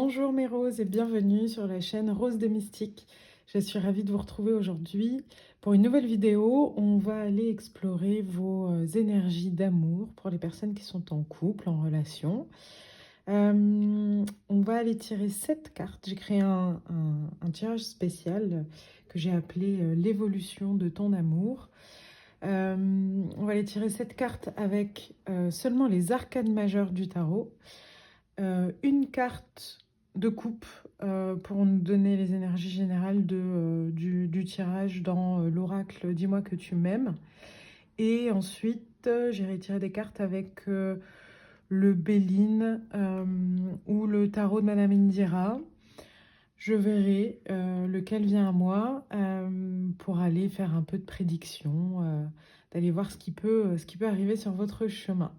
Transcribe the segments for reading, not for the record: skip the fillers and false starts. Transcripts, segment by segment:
Bonjour mes roses et bienvenue sur la chaîne Rose des Mystiques. Je suis ravie de vous retrouver aujourd'hui pour une nouvelle vidéo. On va aller explorer vos énergies d'amour pour les personnes qui sont en couple, en relation. On va aller tirer 7 cartes. J'ai créé un tirage spécial que j'ai appelé l'évolution de ton amour. On va aller tirer 7 cartes avec seulement les arcanes majeures du tarot. Une carte de coupe pour nous donner les énergies générales du tirage dans l'oracle Dis-moi que tu m'aimes. Et ensuite, j'ai retiré des cartes avec le Béline ou le tarot de Madame Indira. Je verrai lequel vient à moi pour aller faire un peu de prédiction, d'aller voir ce qui peut arriver sur votre chemin.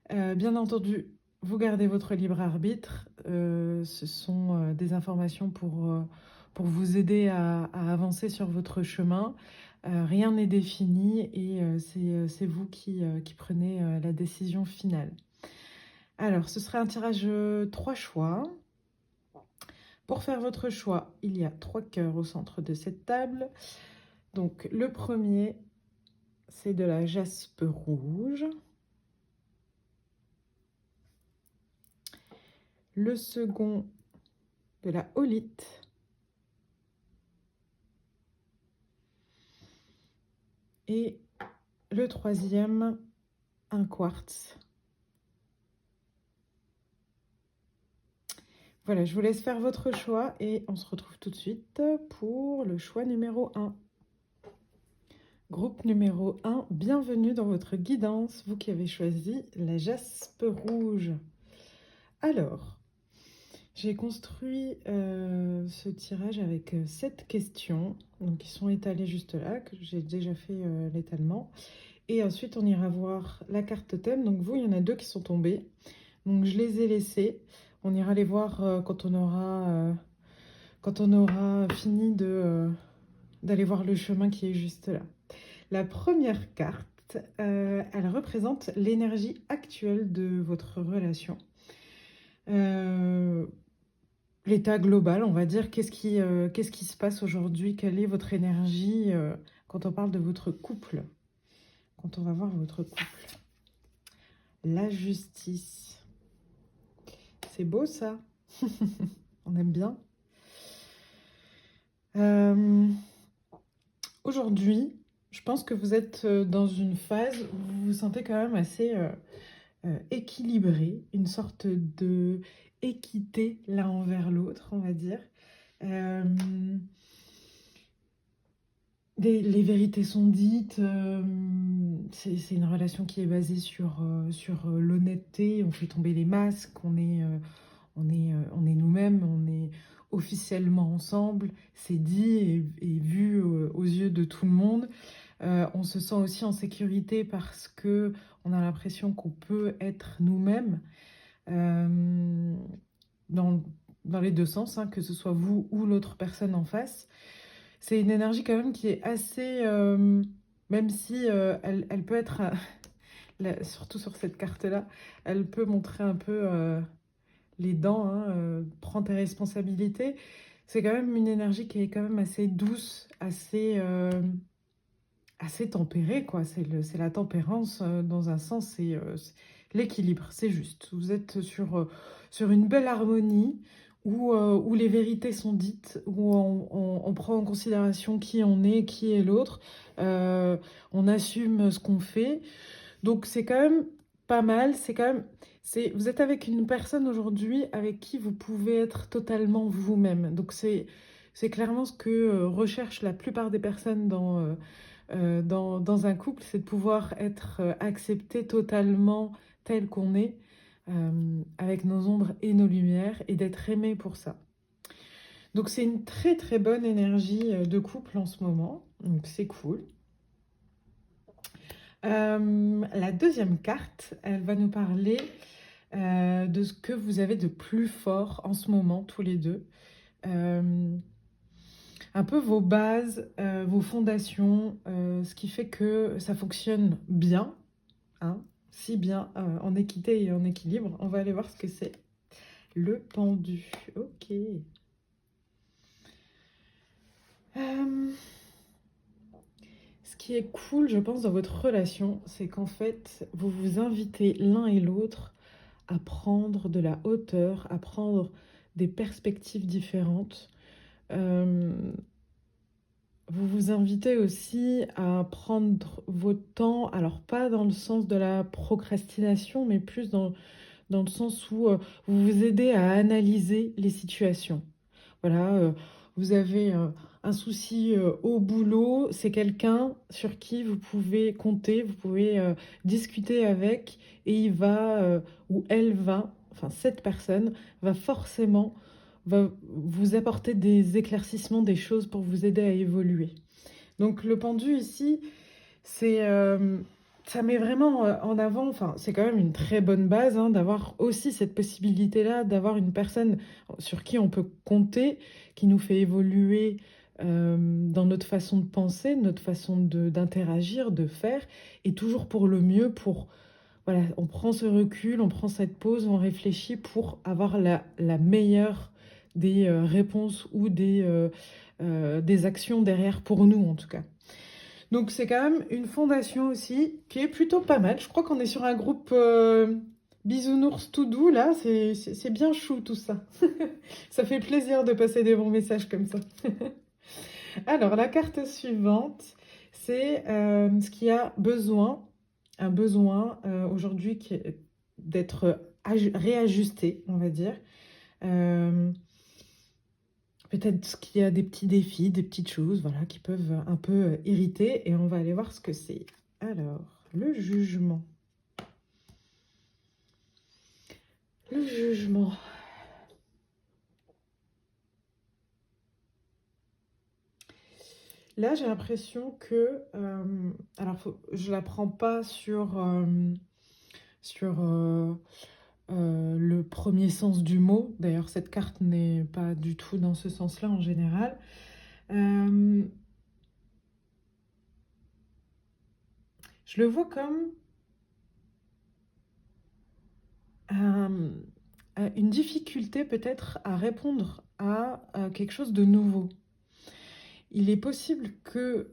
Bien entendu, vous gardez votre libre arbitre. Ce sont des informations pour vous aider à avancer sur votre chemin. Rien n'est défini et c'est vous qui prenez la décision finale. Alors, ce sera un tirage 3 choix. Pour faire votre choix, il y a 3 cœurs au centre de cette table. Donc, le premier, c'est de la jaspe rouge. Le second, de la holite. Et le troisième, un quartz. Voilà, je vous laisse faire votre choix et on se retrouve tout de suite pour le choix numéro 1. Groupe numéro 1, bienvenue dans votre guidance, vous qui avez choisi la jaspe rouge. Alors, j'ai construit ce tirage avec 7 questions, donc qui sont étalées juste là, que j'ai déjà fait l'étalement. Et ensuite, on ira voir la carte thème. Donc vous, il y en a 2 qui sont tombées. Donc je les ai laissées. On ira les voir quand on aura fini d'aller voir le chemin qui est juste là. La première carte, elle représente l'énergie actuelle de votre relation. L'état global, on va dire, qu'est-ce qui se passe aujourd'hui? Quelle est votre énergie quand on parle de votre couple? Quand on va voir votre couple. La justice. C'est beau ça. On aime bien. Aujourd'hui, je pense que vous êtes dans une phase où vous vous sentez quand même assez équilibré, une sorte de équité l'un envers l'autre, on va dire. Les vérités sont dites, c'est une relation qui est basée sur l'honnêteté, on fait tomber les masques, on est nous-mêmes, on est officiellement ensemble, c'est dit et vu aux yeux de tout le monde. On se sent aussi en sécurité parce que on a l'impression qu'on peut être nous-mêmes dans, dans les deux sens, hein, que ce soit vous ou l'autre personne en face. C'est une énergie quand même qui est assez, même si elle peut être, surtout sur cette carte-là, elle peut montrer un peu les dents, hein, prends tes responsabilités. C'est quand même une énergie qui est quand même assez douce, assez tempérée, quoi. C'est la tempérance dans un sens, c'est l'équilibre, c'est juste. Vous êtes sur une belle harmonie où les vérités sont dites, où on prend en considération qui on est, qui est l'autre, on assume ce qu'on fait. Donc c'est quand même pas mal, vous êtes avec une personne aujourd'hui avec qui vous pouvez être totalement vous-même. Donc c'est clairement ce que recherchent la plupart des personnes dans un couple, c'est de pouvoir être accepté totalement tel qu'on est, avec nos ombres et nos lumières, et d'être aimé pour ça. Donc c'est une très très bonne énergie de couple en ce moment, donc c'est cool. La deuxième carte, elle va nous parler de ce que vous avez de plus fort en ce moment, tous les deux. Un peu vos bases, vos fondations, ce qui fait que ça fonctionne bien, hein, si bien en équité et en équilibre. On va aller voir ce que c'est. Le pendu. Ok. Ce qui est cool, je pense, dans votre relation, c'est qu'en fait, vous vous invitez l'un et l'autre à prendre de la hauteur, à prendre des perspectives différentes. Euh, Vous vous invitez aussi à prendre votre temps, alors pas dans le sens de la procrastination, mais plus dans le sens où vous vous aidez à analyser les situations. Voilà, vous avez un souci au boulot, c'est quelqu'un sur qui vous pouvez compter, vous pouvez discuter avec, et il va ou elle va, enfin cette personne va forcément va vous apporter des éclaircissements, des choses pour vous aider à évoluer. Donc le pendu ici, c'est ça met vraiment en avant, enfin c'est quand même une très bonne base hein, d'avoir aussi cette possibilité-là, d'avoir une personne sur qui on peut compter, qui nous fait évoluer dans notre façon de penser, notre façon d'interagir, de faire, et toujours pour le mieux, pour voilà, on prend ce recul, on prend cette pause, on réfléchit pour avoir la meilleure des réponses ou des actions derrière pour nous en tout cas. Donc c'est quand même une fondation aussi qui est plutôt pas mal. Je crois qu'on est sur un groupe bisounours tout doux là, c'est bien chou tout ça. Ça fait plaisir de passer des bons messages comme ça. Alors la carte suivante, c'est ce qui a besoin, un besoin aujourd'hui qui est d'être réajusté, on va dire. Euh, Peut-être qu'il y a des petits défis, des petites choses, voilà, qui peuvent un peu irriter, et on va aller voir ce que c'est. Alors, le jugement. Le jugement. Là, j'ai l'impression que... alors, je la prends pas sur le premier sens du mot. D'ailleurs, cette carte n'est pas du tout dans ce sens-là en général. Euh, je le vois comme euh, une difficulté peut-être à répondre à quelque chose de nouveau. Il est possible que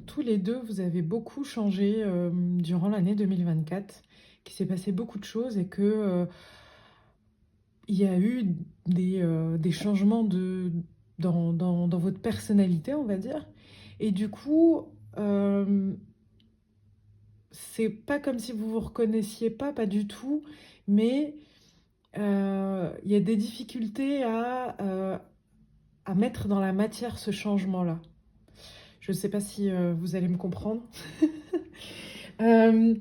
tous les deux, vous avez beaucoup changé durant l'année 2024, qu'il s'est passé beaucoup de choses et que il y a eu des changements dans votre personnalité, on va dire. Et du coup, c'est pas comme si vous vous reconnaissiez pas du tout, mais il y a des difficultés à mettre dans la matière ce changement-là. Je ne sais pas si vous allez me comprendre. Euh,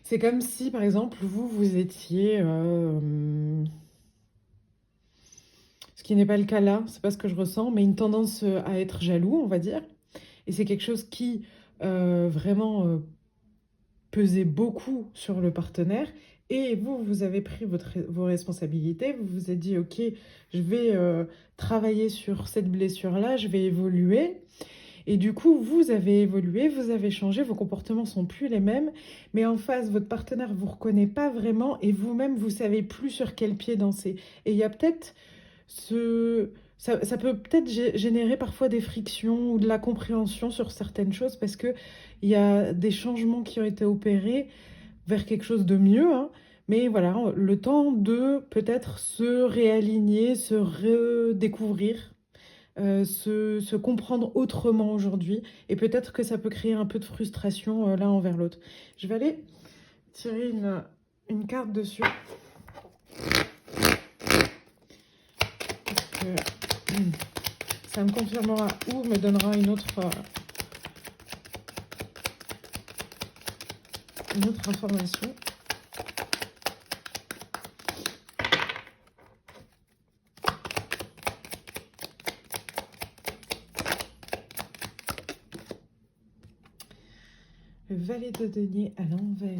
c'est comme si, par exemple, vous étiez... ce qui n'est pas le cas là, c'est pas ce que je ressens, mais une tendance à être jaloux, on va dire. Et c'est quelque chose qui vraiment pesait beaucoup sur le partenaire. Et vous avez pris vos responsabilités, vous vous êtes dit, ok, je vais travailler sur cette blessure-là, je vais évoluer. Et du coup, vous avez évolué, vous avez changé, vos comportements sont plus les mêmes, mais en face, votre partenaire vous reconnaît pas vraiment et vous-même, vous savez plus sur quel pied danser. Et il y a peut-être ça peut peut-être générer parfois des frictions ou de la compréhension sur certaines choses parce que il y a des changements qui ont été opérés vers quelque chose de mieux, hein. Mais voilà, le temps de peut-être se réaligner, se redécouvrir, se comprendre autrement aujourd'hui. Et peut-être que ça peut créer un peu de frustration l'un envers l'autre. Je vais aller tirer une carte dessus. Ça me confirmera ou me donnera une autre information. Le valet de denier à l'envers.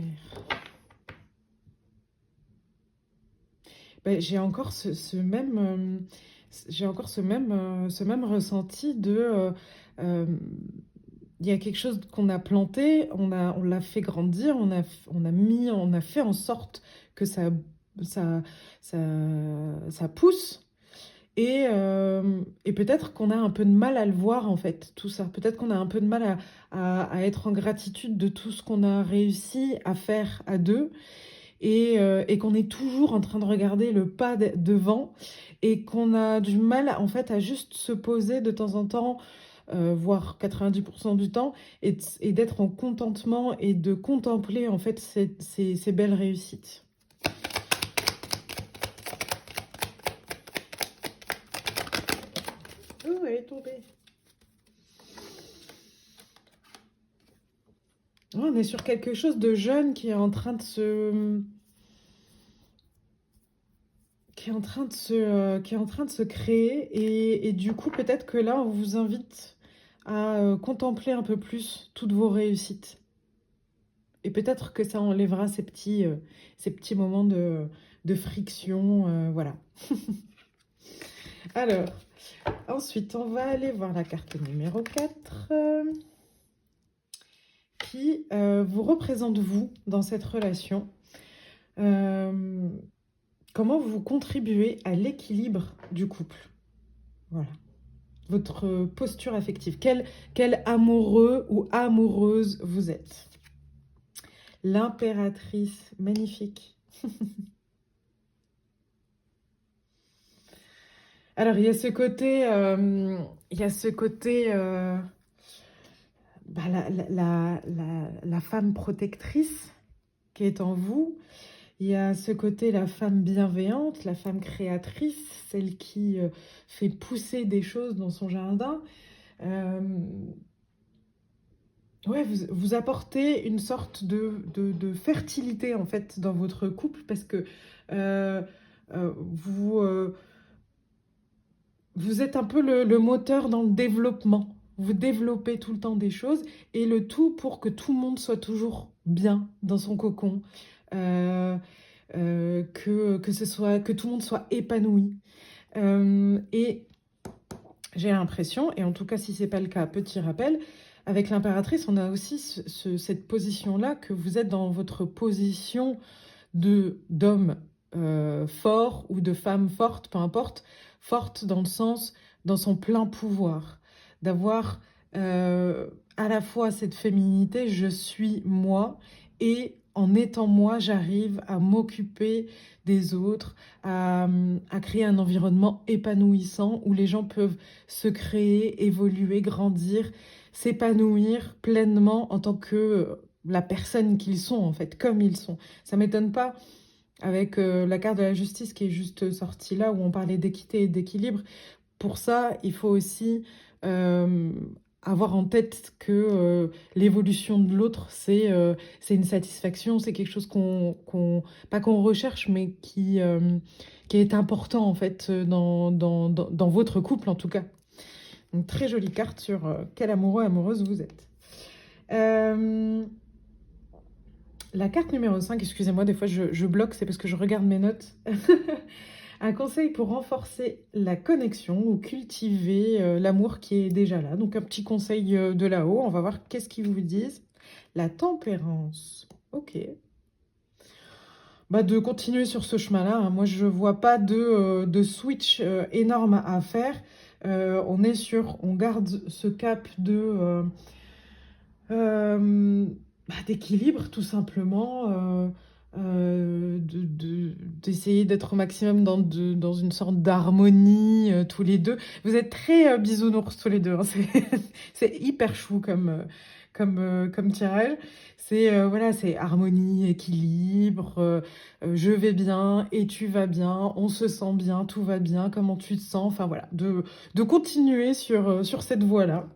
Ben, j'ai encore ce même... j'ai encore ce même ressenti de... il y a quelque chose qu'on a planté, on l'a fait grandir, on a fait en sorte que ça ça, ça, ça pousse. Et peut-être qu'on a un peu de mal à le voir, en fait, tout ça. Peut-être qu'on a un peu de mal à être en gratitude de tout ce qu'on a réussi à faire à deux et qu'on est toujours en train de regarder le pas devant et qu'on a du mal, en fait, à juste se poser de temps en temps, voire 90% du temps, et d'être en contentement et de contempler, en fait, ces belles réussites. Oh, elle est tombée. On est sur quelque chose de jeune qui est en train de se, qui est en train de se créer et du coup peut-être que là on vous invite à contempler un peu plus toutes vos réussites et peut-être que ça enlèvera ces petits moments de friction, voilà. Alors, ensuite on va aller voir la carte numéro 4 qui vous représente vous dans cette relation. Comment vous contribuez à l'équilibre du couple? Voilà. Votre posture affective. Quel amoureux ou amoureuse vous êtes? L'impératrice, magnifique. Alors, il y a ce côté, la femme protectrice qui est en vous. Il y a ce côté, la femme bienveillante, la femme créatrice, celle qui fait pousser des choses dans son jardin. Euh, ouais, vous apportez une sorte de fertilité en fait dans votre couple parce que euh, vous, vous êtes un peu le moteur dans le développement. Vous développez tout le temps des choses et le tout pour que tout le monde soit toujours bien dans son cocon. Euh, que tout le monde soit épanoui. Et j'ai l'impression, et en tout cas si c'est pas le cas, petit rappel, avec l'impératrice, on a aussi cette position-là, que vous êtes dans votre position d'homme fort ou de femme forte, peu importe, forte dans le sens, dans son plein pouvoir, d'avoir à la fois cette féminité, je suis moi, et en étant moi, j'arrive à m'occuper des autres, à créer un environnement épanouissant où les gens peuvent se créer, évoluer, grandir, s'épanouir pleinement en tant que la personne qu'ils sont, en fait, comme ils sont. Ça m'étonne pas avec la carte de la justice qui est juste sortie là, où on parlait d'équité et d'équilibre. Pour ça, il faut aussi euh, avoir en tête que l'évolution de l'autre, c'est une satisfaction, c'est quelque chose pas qu'on recherche, mais qui est important en fait dans votre couple en tout cas. Une très jolie carte sur quel amoureux, amoureuse vous êtes. Euh, la carte numéro 5, excusez-moi, des fois je bloque, c'est parce que je regarde mes notes. Un conseil pour renforcer la connexion ou cultiver l'amour qui est déjà là. Donc un petit conseil de là-haut, on va voir qu'est-ce qu'ils vous disent. La tempérance. Ok. Bah, de continuer sur ce chemin-là, hein. Moi, je vois pas de switch énorme à faire. On garde ce cap euh, d'équilibre, tout simplement. D'essayer d'être au maximum dans une sorte d'harmonie tous les deux. Vous êtes très bisounours tous les deux, hein. C'est hyper chou comme tirage. Voilà, c'est harmonie, équilibre, je vais bien et tu vas bien, on se sent bien, tout va bien, comment tu te sens. Enfin voilà, de continuer sur cette voie-là.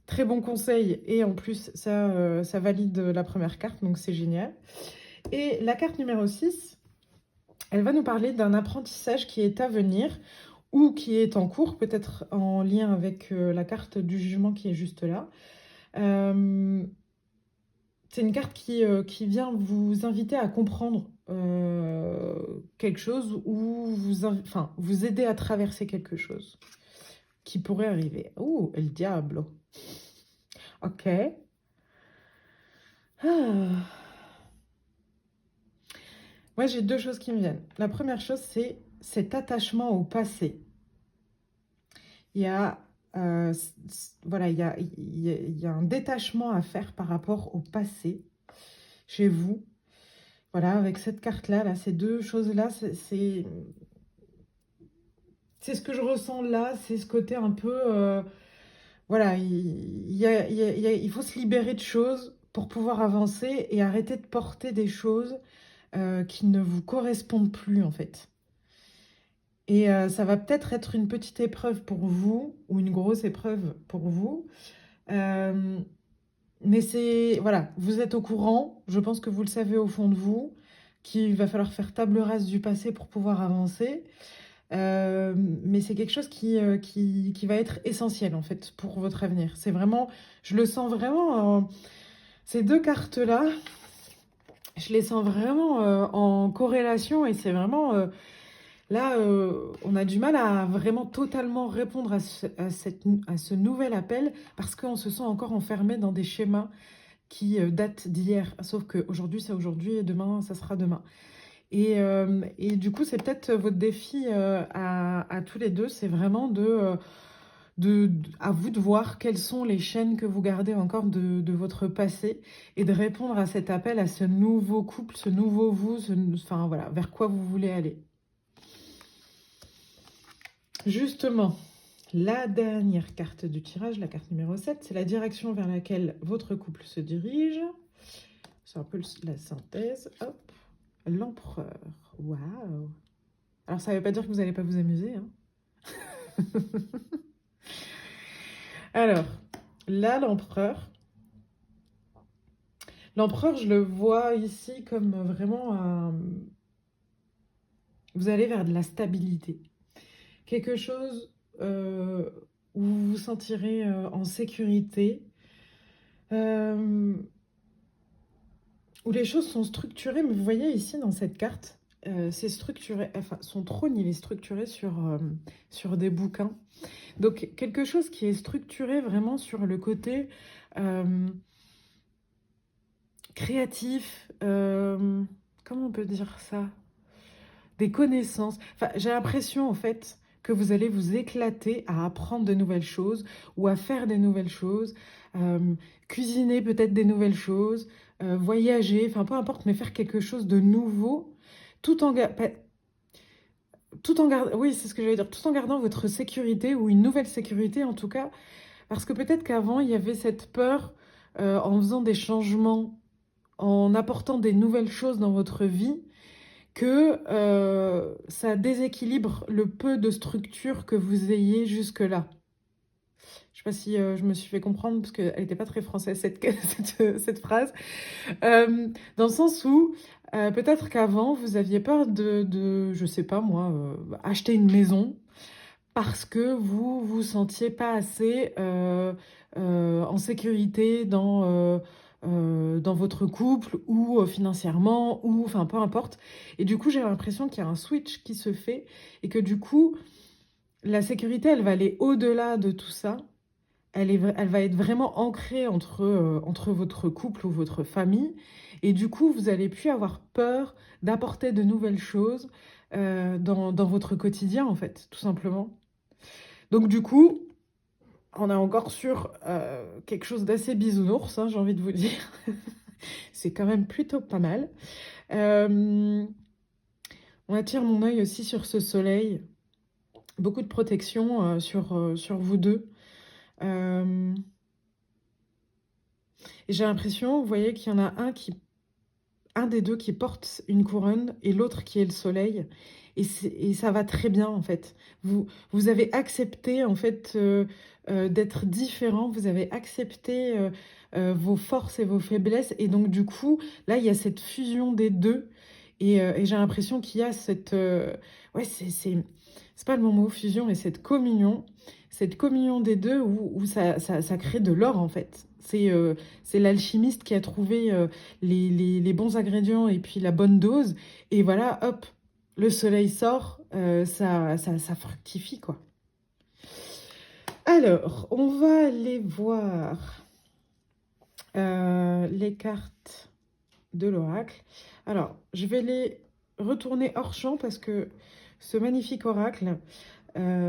Très bon conseil et en plus ça valide la première carte, donc c'est génial. Et la carte numéro 6, elle va nous parler d'un apprentissage qui est à venir ou qui est en cours, peut-être en lien avec la carte du jugement qui est juste là. Euh, c'est une carte qui vient vous inviter à comprendre quelque chose ou vous aider à traverser quelque chose qui pourrait arriver. Oh, el diablo. Ok. Ah. Moi, j'ai deux choses qui me viennent. La première chose, c'est cet attachement au passé. Il y a, voilà, il y a un détachement à faire par rapport au passé chez vous. Voilà, avec cette carte-là, là, ces deux choses-là, c'est ce que je ressens là, c'est ce côté un peu... voilà, il faut se libérer de choses pour pouvoir avancer et arrêter de porter des choses qui ne vous correspondent plus, en fait. Et ça va peut-être être une petite épreuve pour vous, ou une grosse épreuve pour vous. Euh, mais c'est, voilà, vous êtes au courant, je pense que vous le savez au fond de vous, qu'il va falloir faire table rase du passé pour pouvoir avancer. Mais c'est quelque chose qui va être essentiel, en fait, pour votre avenir. C'est vraiment, je le sens vraiment, ces deux cartes-là, je les sens vraiment en corrélation et c'est vraiment... là, on a du mal à vraiment totalement répondre à ce nouvel appel parce qu'on se sent encore enfermé dans des schémas qui datent d'hier. Sauf qu'aujourd'hui, c'est aujourd'hui et demain, ça sera demain. Et du coup, c'est peut-être votre défi à tous les deux, c'est vraiment à vous de voir quelles sont les chaînes que vous gardez encore de votre passé et de répondre à cet appel, à ce nouveau couple, ce nouveau vous, enfin voilà, vers quoi vous voulez aller. Justement, la dernière carte du tirage, la carte numéro 7, c'est la direction vers laquelle votre couple se dirige. C'est un peu la synthèse. Hop, l'empereur. Waouh! Alors, ça ne veut pas dire que vous n'allez pas vous amuser, hein. Alors, là, l'empereur. L'empereur, je le vois ici comme vraiment vous allez vers de la stabilité. Quelque chose où vous vous sentirez en sécurité. Où les choses sont structurées, mais vous voyez ici dans cette carte, c'est structuré, enfin son trône il est structuré sur des bouquins. Donc quelque chose qui est structuré vraiment sur le côté créatif, comment on peut dire ça? Des connaissances. Enfin, j'ai l'impression en fait que vous allez vous éclater à apprendre de nouvelles choses ou à faire des nouvelles choses, euh, cuisiner peut-être des nouvelles choses, voyager, enfin peu importe, mais faire quelque chose de nouveau, tout en, tout en gardant, oui, c'est ce que j'allais dire, tout en gardant votre sécurité ou une nouvelle sécurité en tout cas, parce que peut-être qu'avant il y avait cette peur en faisant des changements, en apportant des nouvelles choses dans votre vie que ça déséquilibre le peu de structure que vous ayez jusque-là. Je sais pas si je me suis fait comprendre, parce qu'elle n'était pas très française, cette phrase. Dans le sens où peut-être qu'avant, vous aviez peur je sais pas moi, acheter une maison parce que vous vous sentiez pas assez en sécurité dans votre couple ou financièrement ou enfin peu importe. Et du coup, j'ai l'impression qu'il y a un switch qui se fait et que du coup, la sécurité, elle va aller au-delà de tout ça. Elle va être vraiment ancrée entre votre couple ou votre famille. Et du coup, vous allez plus avoir peur d'apporter de nouvelles choses dans votre quotidien, en fait, tout simplement. Donc du coup, on est encore sur quelque chose d'assez bisounours, hein, j'ai envie de vous dire. C'est quand même plutôt pas mal. Euh, on attire mon œil aussi sur ce soleil. Beaucoup de protection sur vous deux. Euh, et j'ai l'impression, vous voyez, qu'il y en a un des deux qui porte une couronne et l'autre qui est le soleil. Et ça va très bien, en fait. Vous avez accepté, en fait, d'être différent. Vous avez accepté vos forces et vos faiblesses. Et donc, du coup, là, il y a cette fusion des deux. Et j'ai l'impression qu'il y a cette... ouais, c'est pas le mot fusion, mais cette communion. Cette communion des deux où ça crée de l'or, en fait. C'est l'alchimiste qui a trouvé les bons ingrédients et puis la bonne dose. Et voilà, hop, le soleil sort, ça fructifie, quoi. Alors, on va aller voir les cartes de l'oracle. Alors, je vais les retourner hors champ parce que ce magnifique oracle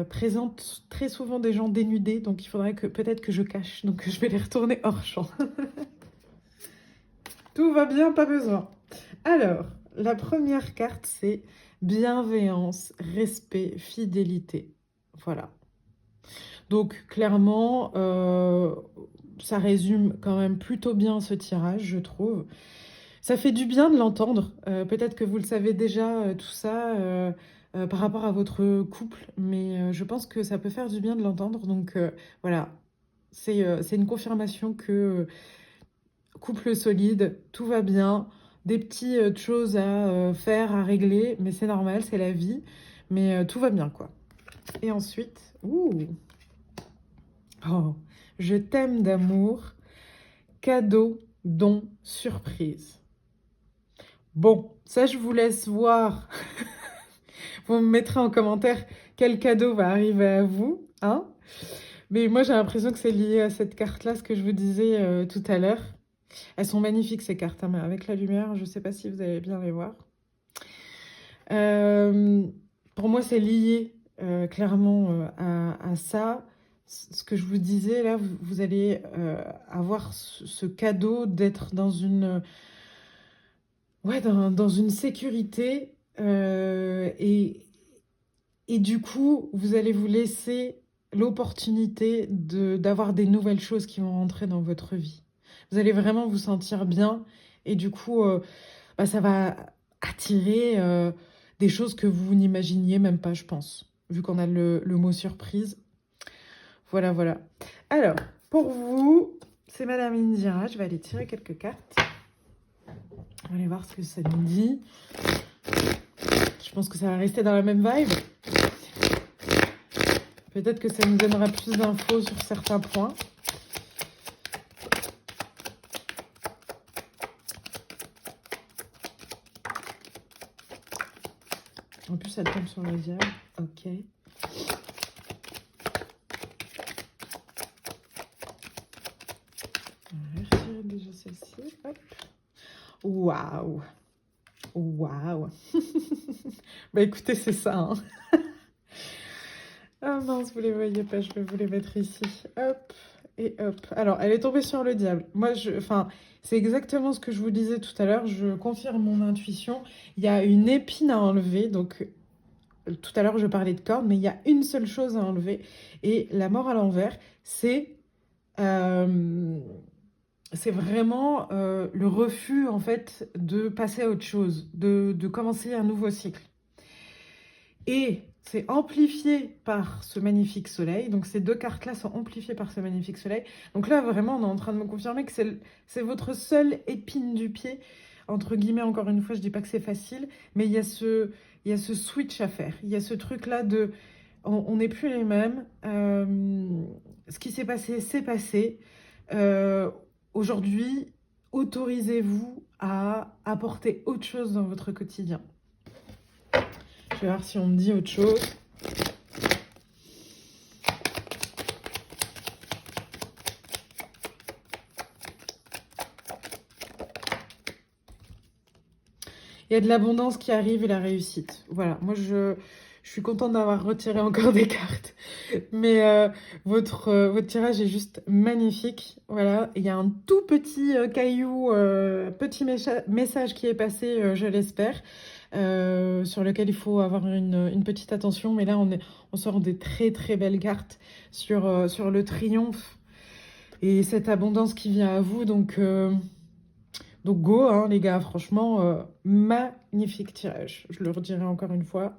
présente très souvent des gens dénudés, donc il faudrait que peut-être que je cache, donc je vais les retourner hors champ. Tout va bien, pas besoin. Alors, la première carte, c'est bienveillance, respect, fidélité. Voilà. Donc, clairement, ça résume quand même plutôt bien ce tirage, je trouve. Ça fait du bien de l'entendre. Peut-être que vous le savez déjà, tout ça, par rapport à votre couple, mais je pense que ça peut faire du bien de l'entendre. Donc, voilà, c'est une confirmation que couple solide, tout va bien. Des petites choses à faire, à régler, mais c'est normal, c'est la vie. Mais tout va bien, quoi. Et ensuite, oh, je t'aime d'amour, cadeau, don, surprise. Bon, ça je vous laisse voir. Vous me mettrez en commentaire quel cadeau va arriver à vous, hein. Mais moi j'ai l'impression que c'est lié à cette carte-là, ce que je vous disais tout à l'heure. Elles sont magnifiques ces cartes, hein, mais avec la lumière, je ne sais pas si vous allez bien les voir. Pour moi c'est lié clairement à ça. Ce que je vous disais là, vous allez avoir ce cadeau d'être dans une... Ouais, dans une sécurité et du coup, vous allez vous laisser l'opportunité d'avoir des nouvelles choses qui vont rentrer dans votre vie. Vous allez vraiment vous sentir bien et du coup, bah, ça va attirer des choses que vous n'imaginiez même pas, je pense, vu qu'on a le mot surprise. Voilà, voilà. Alors, pour vous, c'est Madame Indira. Je vais aller tirer quelques cartes. On va aller voir ce que ça nous dit. Je pense que ça va rester dans la même vibe. Peut-être que ça nous donnera plus d'infos sur certains points. En plus, elle tombe sur le diable. Ok. On va retirer déjà celle-ci. Hop. Waouh. Waouh. Bah écoutez, c'est ça. Hein. Ah mince, vous les voyez pas, je vais vous les mettre ici. Hop, et hop. Alors, elle est tombée sur le diable. Moi, c'est exactement ce que je vous disais tout à l'heure. Je confirme mon intuition. Il y a une épine à enlever. Donc, tout à l'heure, je parlais de cordes, mais il y a une seule chose à enlever. Et la mort à l'envers, c'est vraiment le refus, en fait, de passer à autre chose, de commencer un nouveau cycle. Et c'est amplifié par ce magnifique soleil. Donc ces deux cartes-là sont amplifiées par ce magnifique soleil. Donc là, vraiment, on est en train de me confirmer que c'est votre seule épine du pied. Entre guillemets, encore une fois, je dis pas que c'est facile, mais il y a ce switch à faire. Il y a ce truc-là de... On n'est plus les mêmes. Ce qui s'est passé, c'est passé. Aujourd'hui, autorisez-vous à apporter autre chose dans votre quotidien. Je vais voir si on me dit autre chose. Il y a de l'abondance qui arrive et la réussite. Voilà, moi je suis contente d'avoir retiré encore des cartes. Mais votre tirage est juste magnifique. Voilà, il y a un tout petit caillou, petit message qui est passé, je l'espère. Sur lequel il faut avoir une petite attention. Mais là, on sort des très très belles cartes sur le triomphe et cette abondance qui vient à vous. Donc go, hein, les gars, franchement, magnifique tirage. Je le redirai encore une fois,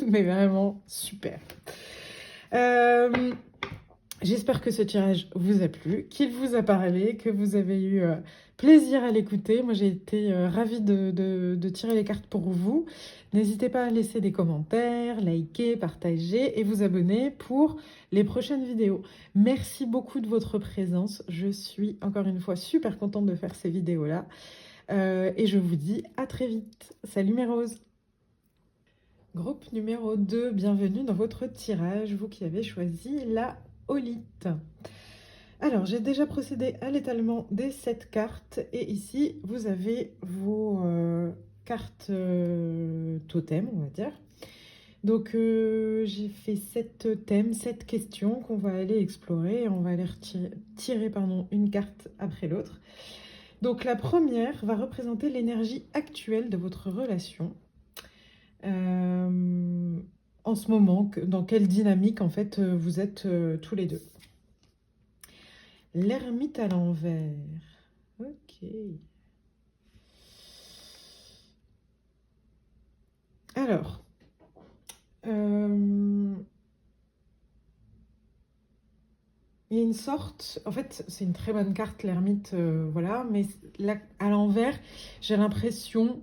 mais vraiment super. J'espère que ce tirage vous a plu, qu'il vous a parlé, que vous avez eu plaisir à l'écouter. Moi, j'ai été ravie de tirer les cartes pour vous. N'hésitez pas à laisser des commentaires, liker, partager et vous abonner pour les prochaines vidéos. Merci beaucoup de votre présence. Je suis encore une fois super contente de faire ces vidéos-là. Et je vous dis à très vite. Salut mes roses! Groupe numéro 2, bienvenue dans votre tirage, vous qui avez choisi la Holite. Alors, j'ai déjà procédé à l'étalement des 7 cartes et ici, vous avez cartes totem, on va dire. Donc, j'ai fait 7 thèmes, 7 questions qu'on va aller explorer. Et on va aller tirer pardon, une carte après l'autre. Donc, la première va représenter l'énergie actuelle de votre relation. En ce moment, dans quelle dynamique, en fait, vous êtes tous les deux. L'ermite à l'envers. Ok. Alors, il y a une sorte, en fait, c'est une très bonne carte, l'ermite, voilà, mais là, à l'envers, j'ai l'impression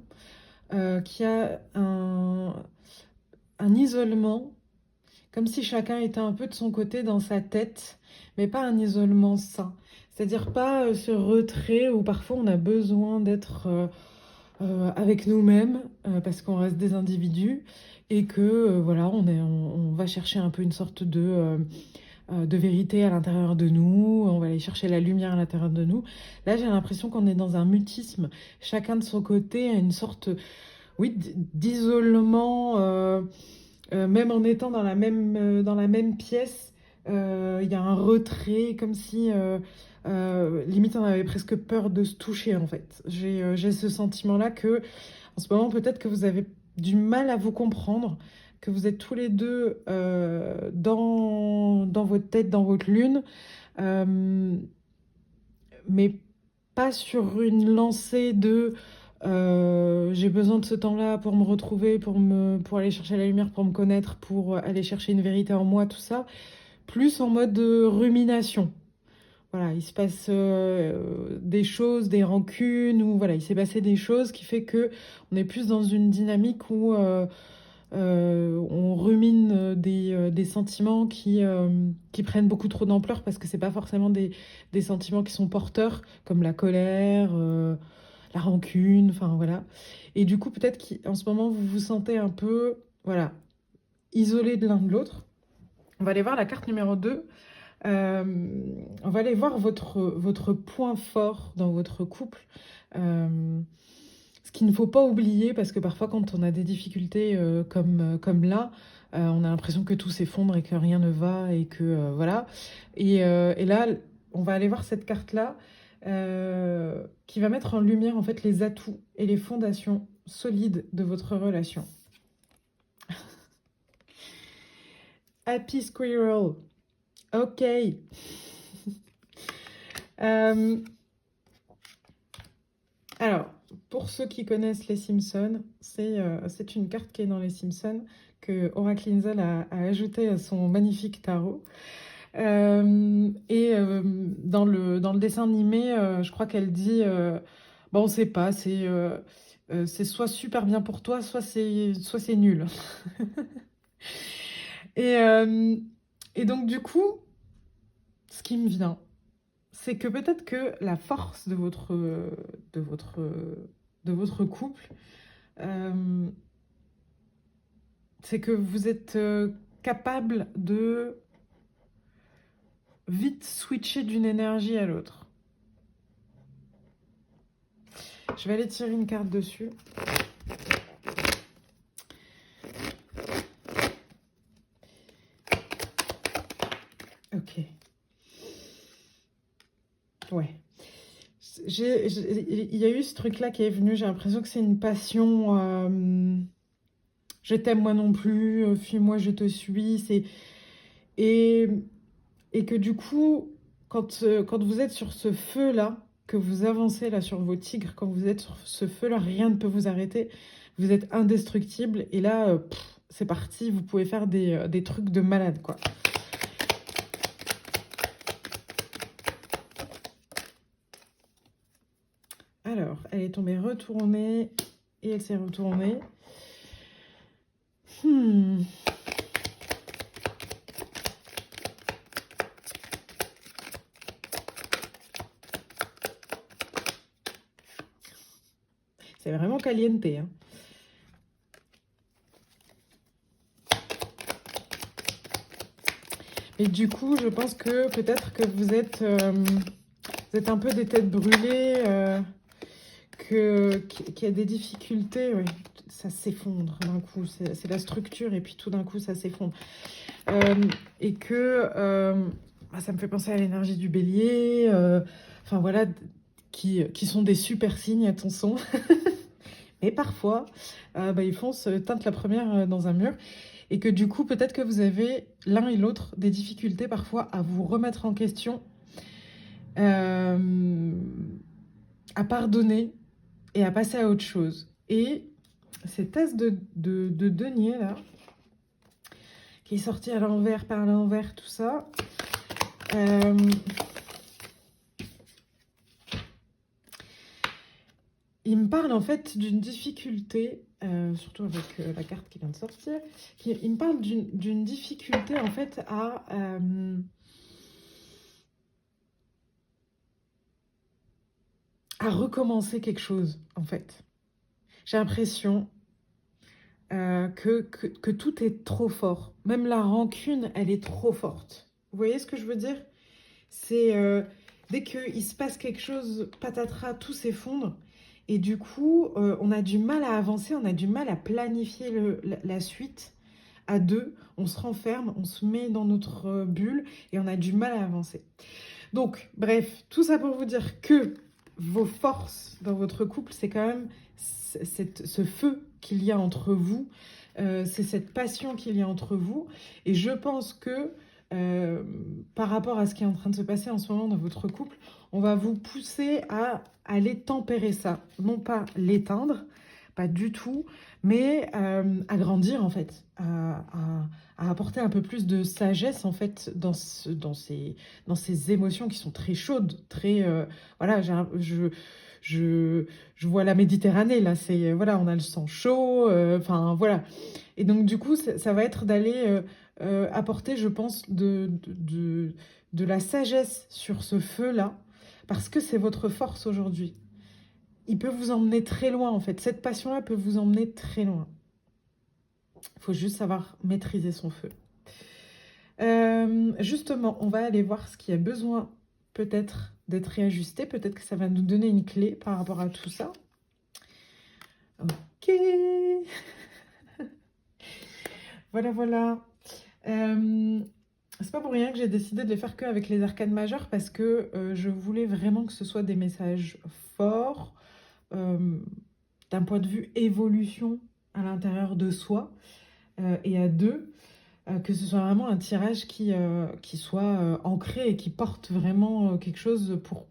qu'il y a un isolement, comme si chacun était un peu de son côté dans sa tête, mais pas un isolement sain. C'est-à-dire pas ce retrait où parfois on a besoin d'être avec nous-mêmes parce qu'on reste des individus et que voilà, on va chercher un peu une sorte de vérité à l'intérieur de nous, on va aller chercher la lumière à l'intérieur de nous. Là, j'ai l'impression qu'on est dans un mutisme, chacun de son côté, a une sorte, oui, d'isolement, même en étant dans la même pièce, il y a un retrait, comme si, limite, on avait presque peur de se toucher, en fait. J'ai ce sentiment-là que, en ce moment, peut-être que vous avez du mal à vous comprendre, que vous êtes tous les deux dans votre tête, dans votre lune, euh, mais pas sur une lancée de j'ai besoin de ce temps-là pour me retrouver, pour aller chercher la lumière, pour me connaître, pour aller chercher une vérité en moi, tout ça, plus en mode de rumination. Voilà, il se passe des choses, des rancunes, ou voilà, il s'est passé des choses qui fait que on est plus dans une dynamique où on rumine des sentiments qui prennent beaucoup trop d'ampleur parce que c'est pas forcément des sentiments qui sont porteurs, comme la colère, la rancune, enfin voilà. Et du coup, peut-être qu'en ce moment, vous vous sentez un peu, voilà, isolé de l'un de l'autre. On va aller voir la carte numéro 2. Euh, on va aller voir votre point fort dans votre couple. Ce qu'il ne faut pas oublier, parce que parfois quand on a des difficultés comme là, on a l'impression que tout s'effondre et que rien ne va et que voilà. Et là, on va aller voir cette carte-là qui va mettre en lumière en fait les atouts et les fondations solides de votre relation. Happy Squirrel. Ok. Alors, pour ceux qui connaissent les Simpsons, c'est une carte qui est dans les Simpsons que Oracle Linzel a ajoutée à son magnifique tarot. Dans le dessin animé, je crois qu'elle dit bon, on sait pas, c'est soit super bien pour toi, soit c'est nul. Et, euh, et donc, du coup, ce qui me vient, c'est que peut-être que la force de votre, de votre couple, euh, c'est que vous êtes capable de vite switcher d'une énergie à l'autre. Je vais aller tirer une carte dessus. Ok. Ouais. Il y a eu ce truc-là qui est venu, j'ai l'impression que c'est une passion. Je t'aime moi non plus, fuis-moi, je te suis. Et, et que du coup, quand vous êtes sur ce feu-là, que vous avancez là sur vos tigres, quand vous êtes sur ce feu-là, rien ne peut vous arrêter. Vous êtes indestructible. Et là, c'est parti, vous pouvez faire des trucs de malade, quoi. Alors, elle est tombée retournée et elle s'est retournée. C'est vraiment caliente, hein. Et du coup, je pense que peut-être que vous êtes un peu des têtes brûlées, que qu'il y a des difficultés, ouais, ça s'effondre d'un coup, c'est la structure et puis tout d'un coup ça s'effondre. Et que ça me fait penser à l'énergie du bélier, enfin voilà, qui sont des super signes, attention. Et parfois, ils foncent teinte la première dans un mur. Et que du coup, peut-être que vous avez l'un et l'autre des difficultés parfois à vous remettre en question, euh, à pardonner et à passer à autre chose. Et cet as de denier là, qui est sorti à l'envers, par l'envers, tout ça, il me parle en fait d'une difficulté, surtout avec la carte qui vient de sortir, il me parle d'une difficulté en fait à recommencer quelque chose en fait. J'ai l'impression que tout est trop fort. Même la rancune, elle est trop forte. Vous voyez ce que je veux dire? C'est dès qu'il se passe quelque chose, patatras, tout s'effondre. Et du coup, on a du mal à avancer, on a du mal à planifier la suite à deux. On se renferme, on se met dans notre bulle et on a du mal à avancer. Donc, bref, tout ça pour vous dire que vos forces dans votre couple, c'est quand même ce feu qu'il y a entre vous, c'est cette passion qu'il y a entre vous. Et je pense que par rapport à ce qui est en train de se passer en ce moment dans votre couple, on va vous pousser à aller tempérer ça. Non pas l'éteindre, pas du tout, mais à grandir en fait, à apporter un peu plus de sagesse en fait dans ces émotions qui sont très chaudes, très... voilà, je vois la Méditerranée là, c'est voilà, on a le sang chaud, enfin voilà. Et donc du coup, ça va être d'aller apporter, je pense, de la sagesse sur ce feu-là, parce que c'est votre force aujourd'hui. Il peut vous emmener très loin en fait. Cette passion-là peut vous emmener très loin. Il faut juste savoir maîtriser son feu. Justement, on va aller voir ce qui a besoin peut-être d'être réajusté. Peut-être que ça va nous donner une clé par rapport à tout ça. Ok. Voilà, voilà. C'est pas pour rien que j'ai décidé de les faire qu'avec les arcanes majeures parce que je voulais vraiment que ce soit des messages forts d'un point de vue évolution à l'intérieur de soi et à deux. Que ce soit vraiment un tirage qui soit ancré et qui porte vraiment quelque chose pour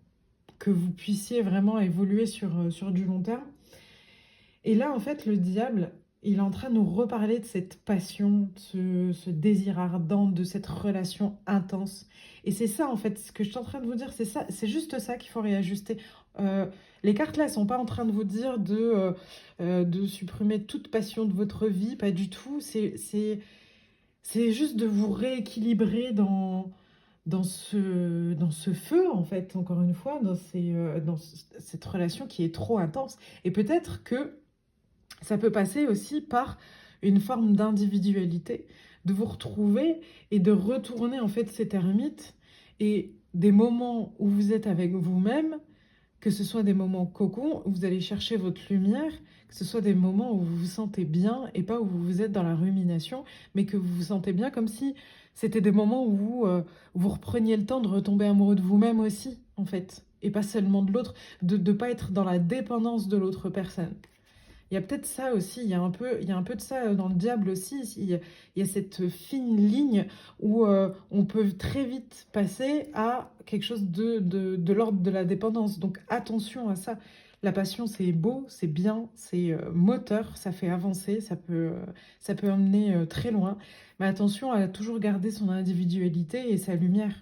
que vous puissiez vraiment évoluer sur du long terme. Et là, en fait, le diable, il est en train de nous reparler de cette passion, de ce désir ardent, de cette relation intense. Et c'est ça, en fait, ce que je suis en train de vous dire, c'est ça, c'est juste ça qu'il faut réajuster. Euh, les cartes là, elles sont pas en train de vous dire de supprimer toute passion de votre vie, pas du tout. C'est juste de vous rééquilibrer dans ce feu, en fait, encore une fois, dans cette relation qui est trop intense. Et peut-être que ça peut passer aussi par une forme d'individualité, de vous retrouver et de retourner en fait cette ermite et des moments où vous êtes avec vous-même, que ce soit des moments cocon où vous allez chercher votre lumière, que ce soit des moments où vous vous sentez bien et pas où vous êtes dans la rumination, mais que vous vous sentez bien comme si c'était des moments où vous repreniez le temps de retomber amoureux de vous-même aussi, en fait, et pas seulement de l'autre, de ne pas être dans la dépendance de l'autre personne. Il y a peut-être ça aussi, il y a un peu de ça dans le diable aussi. Il y a cette fine ligne où on peut très vite passer à quelque chose de l'ordre de la dépendance. Donc attention à ça. La passion, c'est beau, c'est bien, c'est moteur, ça fait avancer, ça peut emmener très loin. Mais attention à toujours garder son individualité et sa lumière.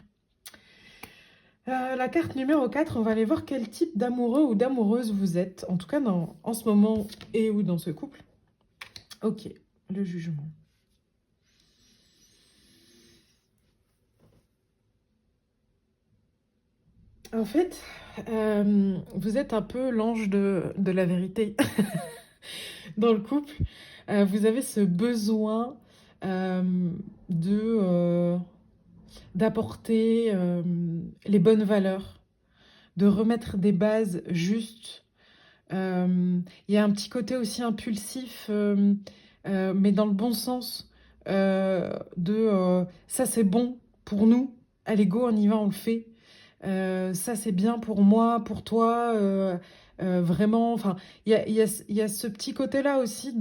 La carte numéro 4, on va aller voir quel type d'amoureux ou d'amoureuse vous êtes, en tout cas en ce moment et ou dans ce couple. Ok, le jugement. En fait, vous êtes un peu l'ange de la vérité dans le couple. Vous avez ce besoin de d'apporter les bonnes valeurs, de remettre des bases justes Il y a un petit côté aussi impulsif, mais dans le bon sens, ça c'est bon pour nous, allez go, on y va, on le fait. Ça c'est bien pour moi, pour toi, vraiment. Enfin, il y a ce petit côté-là aussi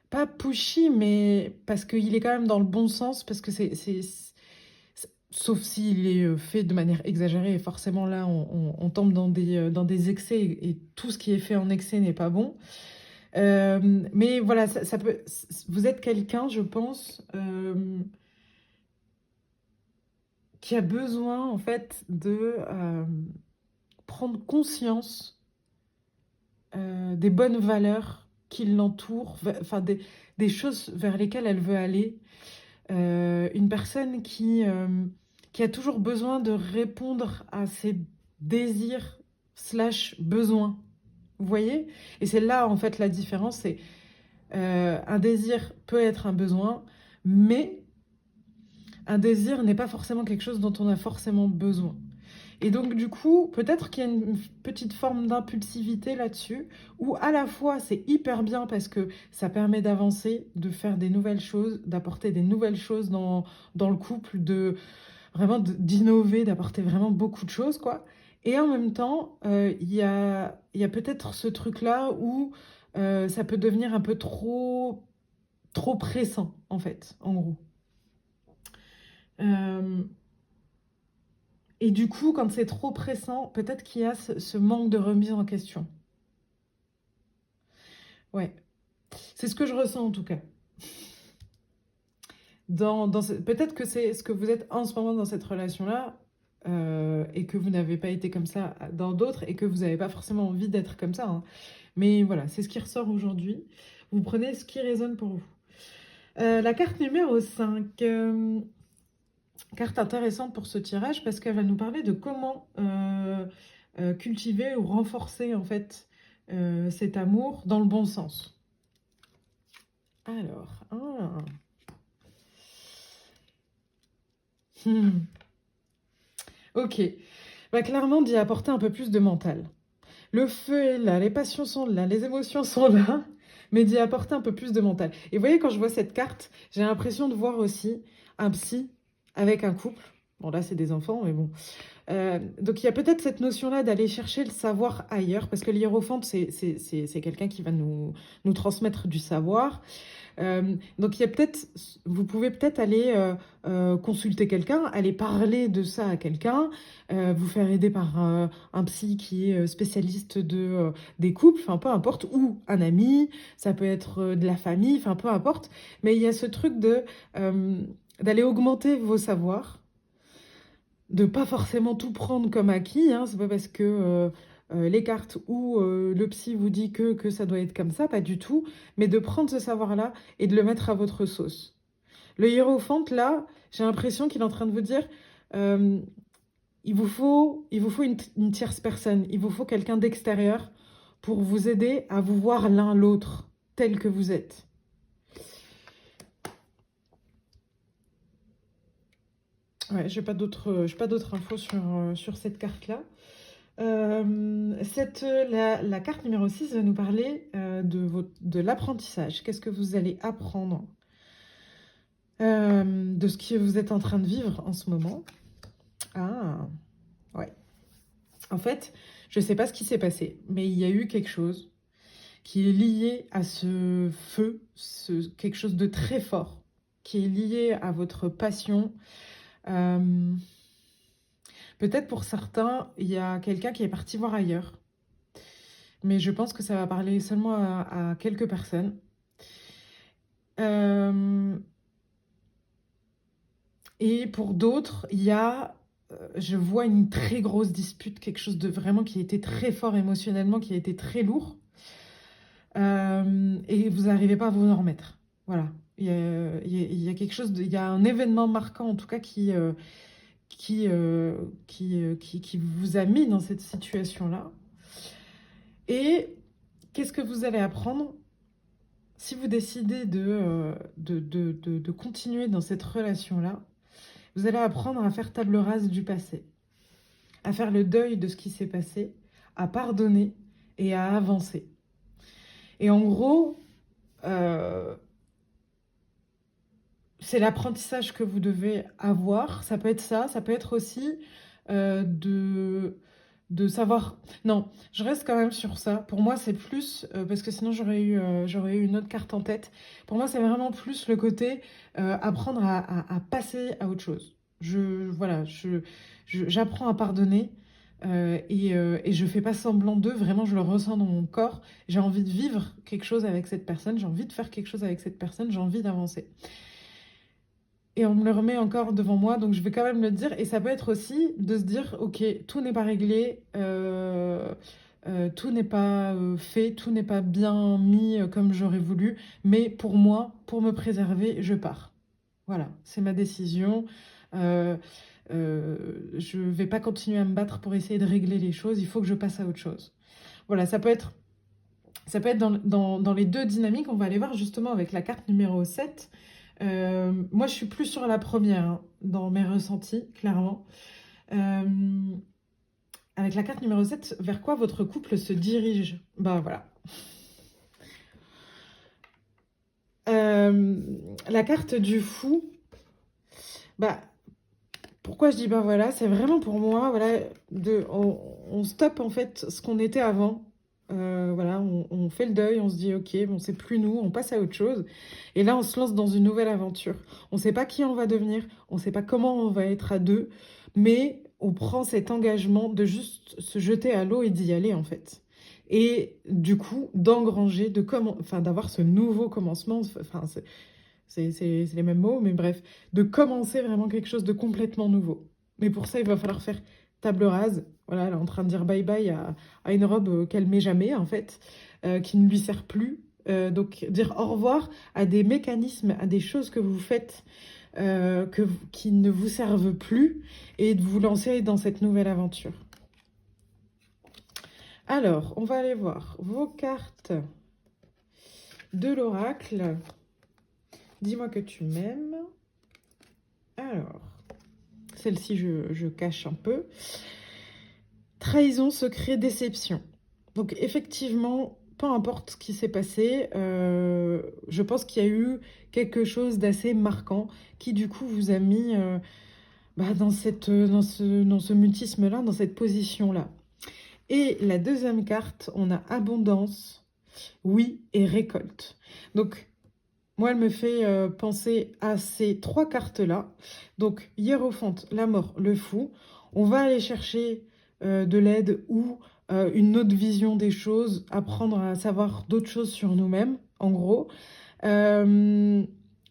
pas pushy, mais parce qu'il est quand même dans le bon sens, parce que sauf s'il est fait de manière exagérée, et forcément là, on tombe dans des excès, et tout ce qui est fait en excès n'est pas bon. Mais voilà, ça peut, vous êtes quelqu'un, je pense, qui a besoin, en fait, de prendre conscience des bonnes valeurs qui l'entourent, enfin des choses vers lesquelles elle veut aller. Une personne qui a toujours besoin de répondre à ses désirs slash besoins. Vous voyez? Et c'est là, en fait, la différence. C'est un désir peut être un besoin, mais un désir n'est pas forcément quelque chose dont on a forcément besoin. Et donc, du coup, peut-être qu'il y a une petite forme d'impulsivité là-dessus, où à la fois c'est hyper bien parce que ça permet d'avancer, de faire des nouvelles choses, d'apporter des nouvelles choses dans le couple, d'innover, d'apporter vraiment beaucoup de choses, quoi. Et en même temps, il y a peut-être ce truc-là où ça peut devenir un peu trop pressant, en fait, en gros. Euh, et du coup, quand c'est trop pressant, peut-être qu'il y a ce manque de remise en question. Ouais, c'est ce que je ressens en tout cas. Peut-être que c'est ce que vous êtes en ce moment dans cette relation-là, et que vous n'avez pas été comme ça dans d'autres, et que vous n'avez pas forcément envie d'être comme ça, hein. Mais voilà, c'est ce qui ressort aujourd'hui. Vous prenez ce qui résonne pour vous. La carte numéro 5, carte intéressante pour ce tirage parce qu'elle va nous parler de comment cultiver ou renforcer en fait cet amour dans le bon sens. Alors, ok, bah, clairement d'y apporter un peu plus de mental. Le feu est là, les passions sont là, les émotions sont là, mais d'y apporter un peu plus de mental. Et vous voyez, quand je vois cette carte, j'ai l'impression de voir aussi un psy avec un couple. Bon, là, c'est des enfants, mais bon. Donc, il y a peut-être cette notion-là d'aller chercher le savoir ailleurs, parce que l'hiérophante, c'est quelqu'un qui va nous transmettre du savoir. Donc, vous pouvez peut-être aller consulter quelqu'un, aller parler de ça à quelqu'un, vous faire aider par un psy qui est spécialiste des couples, enfin peu importe, ou un ami, ça peut être de la famille, enfin peu importe. Mais il y a ce truc d'aller augmenter vos savoirs, de pas forcément tout prendre comme acquis, hein. C'est pas parce que les cartes ou le psy vous dit que ça doit être comme ça, pas du tout, mais de prendre ce savoir-là et de le mettre à votre sauce. Le hiérophante, là, j'ai l'impression qu'il est en train de vous dire, euh, il vous faut une tierce personne, il vous faut quelqu'un d'extérieur pour vous aider à vous voir l'un l'autre tel que vous êtes. Ouais, j'ai pas d'autres infos sur cette carte-là. La carte numéro 6 va nous parler de l'apprentissage. Qu'est-ce que vous allez apprendre de ce que vous êtes en train de vivre en ce moment? Ah, ouais. En fait, je ne sais pas ce qui s'est passé, mais il y a eu quelque chose qui est lié à ce feu, quelque chose de très fort, qui est lié à votre passion. Euh, Peut-être pour certains, il y a quelqu'un qui est parti voir ailleurs, mais je pense que ça va parler seulement à quelques personnes. Euh, et pour d'autres, je vois une très grosse dispute, quelque chose de vraiment qui a été très fort émotionnellement, qui a été très lourd, et vous n'arrivez pas à vous en remettre. Voilà. Il y a quelque chose, il y a un événement marquant en tout cas qui vous a mis dans cette situation-là. Et qu'est-ce que vous allez apprendre si vous décidez de continuer dans cette relation-là? Vous allez apprendre à faire table rase du passé, à faire le deuil de ce qui s'est passé, à pardonner et à avancer. Et en gros, euh, c'est l'apprentissage que vous devez avoir. Ça peut être ça, ça peut être aussi de savoir... Non, je reste quand même sur ça. Pour moi, c'est plus, parce que sinon j'aurais eu une autre carte en tête. Pour moi, c'est vraiment plus le côté apprendre à passer à autre chose. Voilà, j'apprends à pardonner et je fais pas semblant d'eux. Vraiment, je le ressens dans mon corps. J'ai envie de vivre quelque chose avec cette personne, j'ai envie de faire quelque chose avec cette personne, j'ai envie d'avancer. Et on me le remet encore devant moi, donc je vais quand même le dire. Et ça peut être aussi de se dire, ok, tout n'est pas réglé, tout n'est pas fait, tout n'est pas bien mis comme j'aurais voulu, mais pour moi, pour me préserver, je pars. Voilà, c'est ma décision. Euh, je vais pas continuer à me battre pour essayer de régler les choses, il faut que je passe à autre chose. Voilà, ça peut être dans les deux dynamiques. On va aller voir justement avec la carte numéro 7. Moi, je suis plus sur la première, hein, dans mes ressentis, clairement. Euh, avec la carte numéro 7, vers quoi votre couple se dirige? Bah voilà. Euh, la carte du fou, bah pourquoi je dis bah voilà, c'est vraiment pour moi, voilà, on stoppe en fait ce qu'on était avant. Voilà, on fait le deuil, on se dit ok, bon, c'est plus nous, on passe à autre chose. Et là, on se lance dans une nouvelle aventure. On ne sait pas qui on va devenir, on ne sait pas comment on va être à deux, mais on prend cet engagement de juste se jeter à l'eau et d'y aller en fait. Et du coup, d'engranger, enfin, d'avoir ce nouveau commencement, enfin, c'est les mêmes mots, mais bref, de commencer vraiment quelque chose de complètement nouveau. Mais pour ça, il va falloir faire table rase. Voilà, elle est en train de dire bye bye à une robe qu'elle met jamais, en fait, qui ne lui sert plus. Donc, dire au revoir à des mécanismes, à des choses que vous faites qui ne vous servent plus et de vous lancer dans cette nouvelle aventure. Alors, on va aller voir vos cartes de l'oracle. Dis-moi que tu m'aimes. Alors, celle-ci, je cache un peu. Trahison, secret, déception. Donc, effectivement, peu importe ce qui s'est passé, je pense qu'il y a eu quelque chose d'assez marquant qui, du coup, vous a mis dans ce mutisme-là, dans cette position-là. Et la deuxième carte, on a abondance, oui, et récolte. Donc, moi, elle me fait penser à ces trois cartes-là. Donc, hiérophante, la mort, le fou. On va aller chercher de l'aide ou une autre vision des choses, apprendre à savoir d'autres choses sur nous-mêmes, en gros. Euh,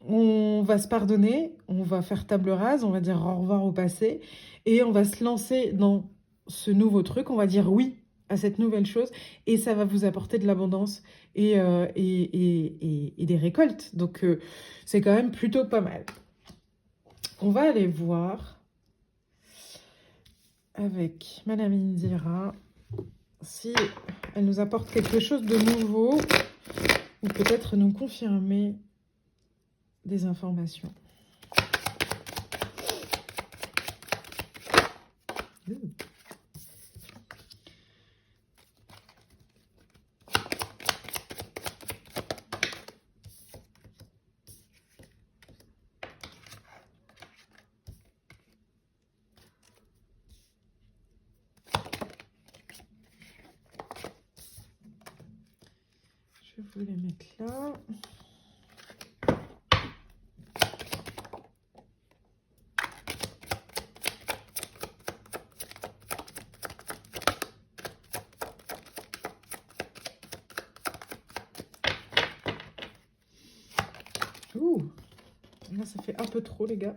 on va se pardonner, on va faire table rase, on va dire au revoir au passé et on va se lancer dans ce nouveau truc. On va dire oui à cette nouvelle chose et ça va vous apporter de l'abondance et des récoltes. Donc, c'est quand même plutôt pas mal. On va aller voir avec Madame Indira si elle nous apporte quelque chose de nouveau ou peut-être nous confirmer des informations. Je vais vous les mettre là. Ouh, là ça fait un peu trop les gars.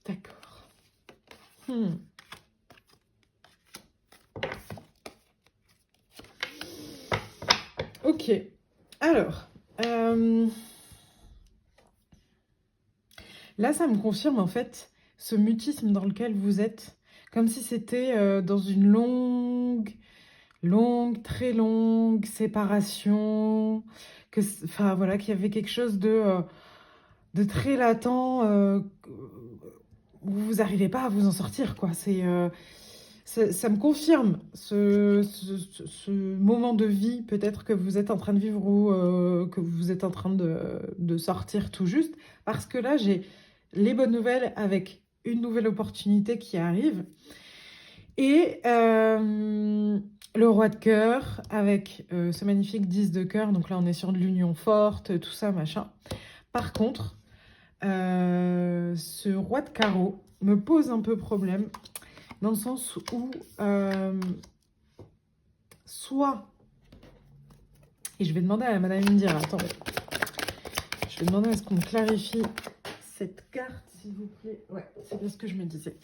D'accord. Ok, alors, là ça me confirme en fait ce mutisme dans lequel vous êtes, comme si c'était dans une longue, très longue séparation, enfin voilà, qu'il y avait quelque chose très latent, où vous n'arrivez pas à vous en sortir, quoi. Ça me confirme ce moment de vie peut-être que vous êtes en train de vivre ou que vous êtes en train de sortir tout juste. Parce que là, j'ai les bonnes nouvelles avec une nouvelle opportunité qui arrive. Et le roi de cœur avec ce magnifique 10 de cœur. Donc là, on est sur de l'union forte, tout ça, machin. Par contre, ce roi de carreau me pose un peu problème. Dans le sens où, soit, et je vais demander à Madame Indira, attendez, je vais demander à ce qu'on me clarifie cette carte, s'il vous plaît. Ouais, c'est bien ce que je me disais.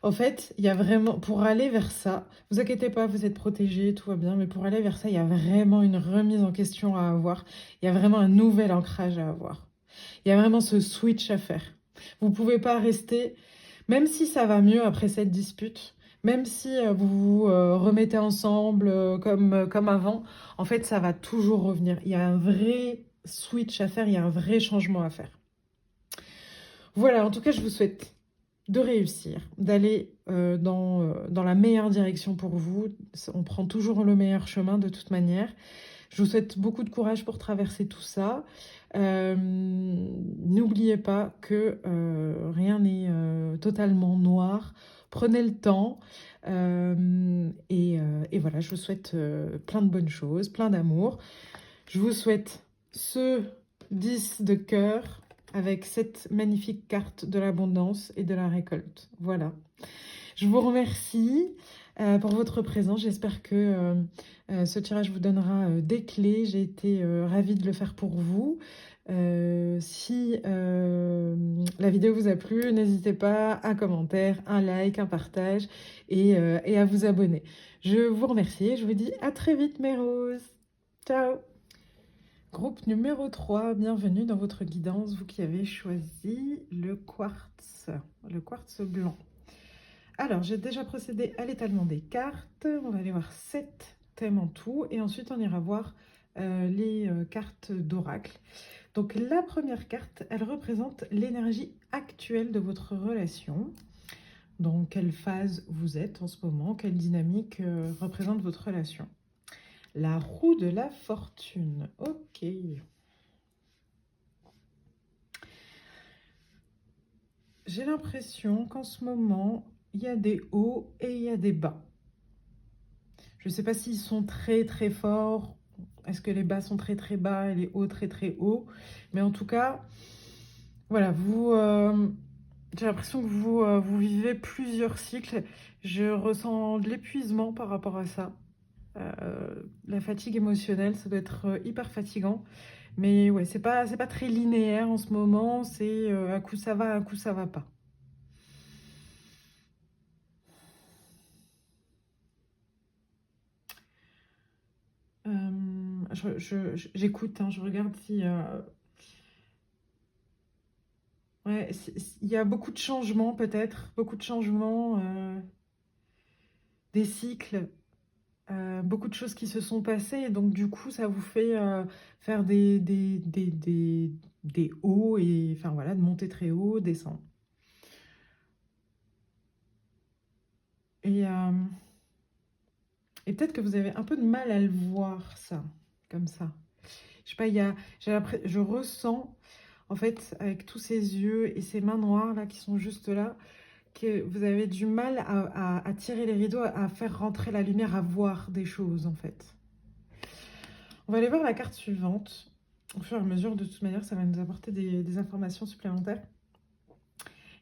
En fait, il y a vraiment, pour aller vers ça, vous inquiétez pas, vous êtes protégés, tout va bien, mais pour aller vers ça, il y a vraiment une remise en question à avoir. Il y a vraiment un nouvel ancrage à avoir. Il y a vraiment ce switch à faire. Vous ne pouvez pas rester, même si ça va mieux après cette dispute, même si vous vous remettez ensemble comme avant, en fait, ça va toujours revenir. Il y a un vrai switch à faire, il y a un vrai changement à faire. Voilà, en tout cas, je vous souhaite de réussir, d'aller dans la meilleure direction pour vous. On prend toujours le meilleur chemin de toute manière. Je vous souhaite beaucoup de courage pour traverser tout ça. N'oubliez pas que rien n'est totalement noir. Prenez le temps. Et voilà, je vous souhaite plein de bonnes choses, plein d'amour. Je vous souhaite ce 10 de cœur avec cette magnifique carte de l'abondance et de la récolte. Voilà. Je vous remercie pour votre présence. J'espère que ce tirage vous donnera des clés. J'ai été ravie de le faire pour vous. Si la vidéo vous a plu, n'hésitez pas, un commentaire, un like, un partage et à vous abonner. Je vous remercie et je vous dis à très vite mes roses. Ciao! Groupe numéro 3, bienvenue dans votre guidance, vous qui avez choisi le quartz blanc. Alors, j'ai déjà procédé à l'étalement des cartes. On va aller voir 7 thèmes en tout. Et ensuite, on ira voir les cartes d'oracle. Donc, la première carte, elle représente l'énergie actuelle de votre relation. Dans quelle phase vous êtes en ce moment? Quelle dynamique représente votre relation? La roue de la fortune. Ok. J'ai l'impression qu'en ce moment, il y a des hauts et il y a des bas. Je ne sais pas s'ils sont très très forts. Est-ce que les bas sont très très bas et les hauts très très hauts? Mais en tout cas, voilà, j'ai l'impression que vous vivez plusieurs cycles. Je ressens de l'épuisement par rapport à ça. La fatigue émotionnelle, ça doit être hyper fatigant. Mais ouais, c'est pas très linéaire en ce moment. C'est un coup ça va, un coup ça va pas. J'écoute, hein, je regarde si... ouais, il y a beaucoup de changements peut-être, beaucoup de changements, des cycles, beaucoup de choses qui se sont passées. Et donc du coup, ça vous fait faire des hauts et enfin voilà, de monter très haut, descendre. Et, euh, et peut-être que vous avez un peu de mal à le voir ça, comme ça. Je sais pas, je ressens en fait avec tous ces yeux et ces mains noires là qui sont juste là, que vous avez du mal à tirer les rideaux, à faire rentrer la lumière, à voir des choses en fait. On va aller voir la carte suivante. Au fur et à mesure, de toute manière, ça va nous apporter des informations supplémentaires.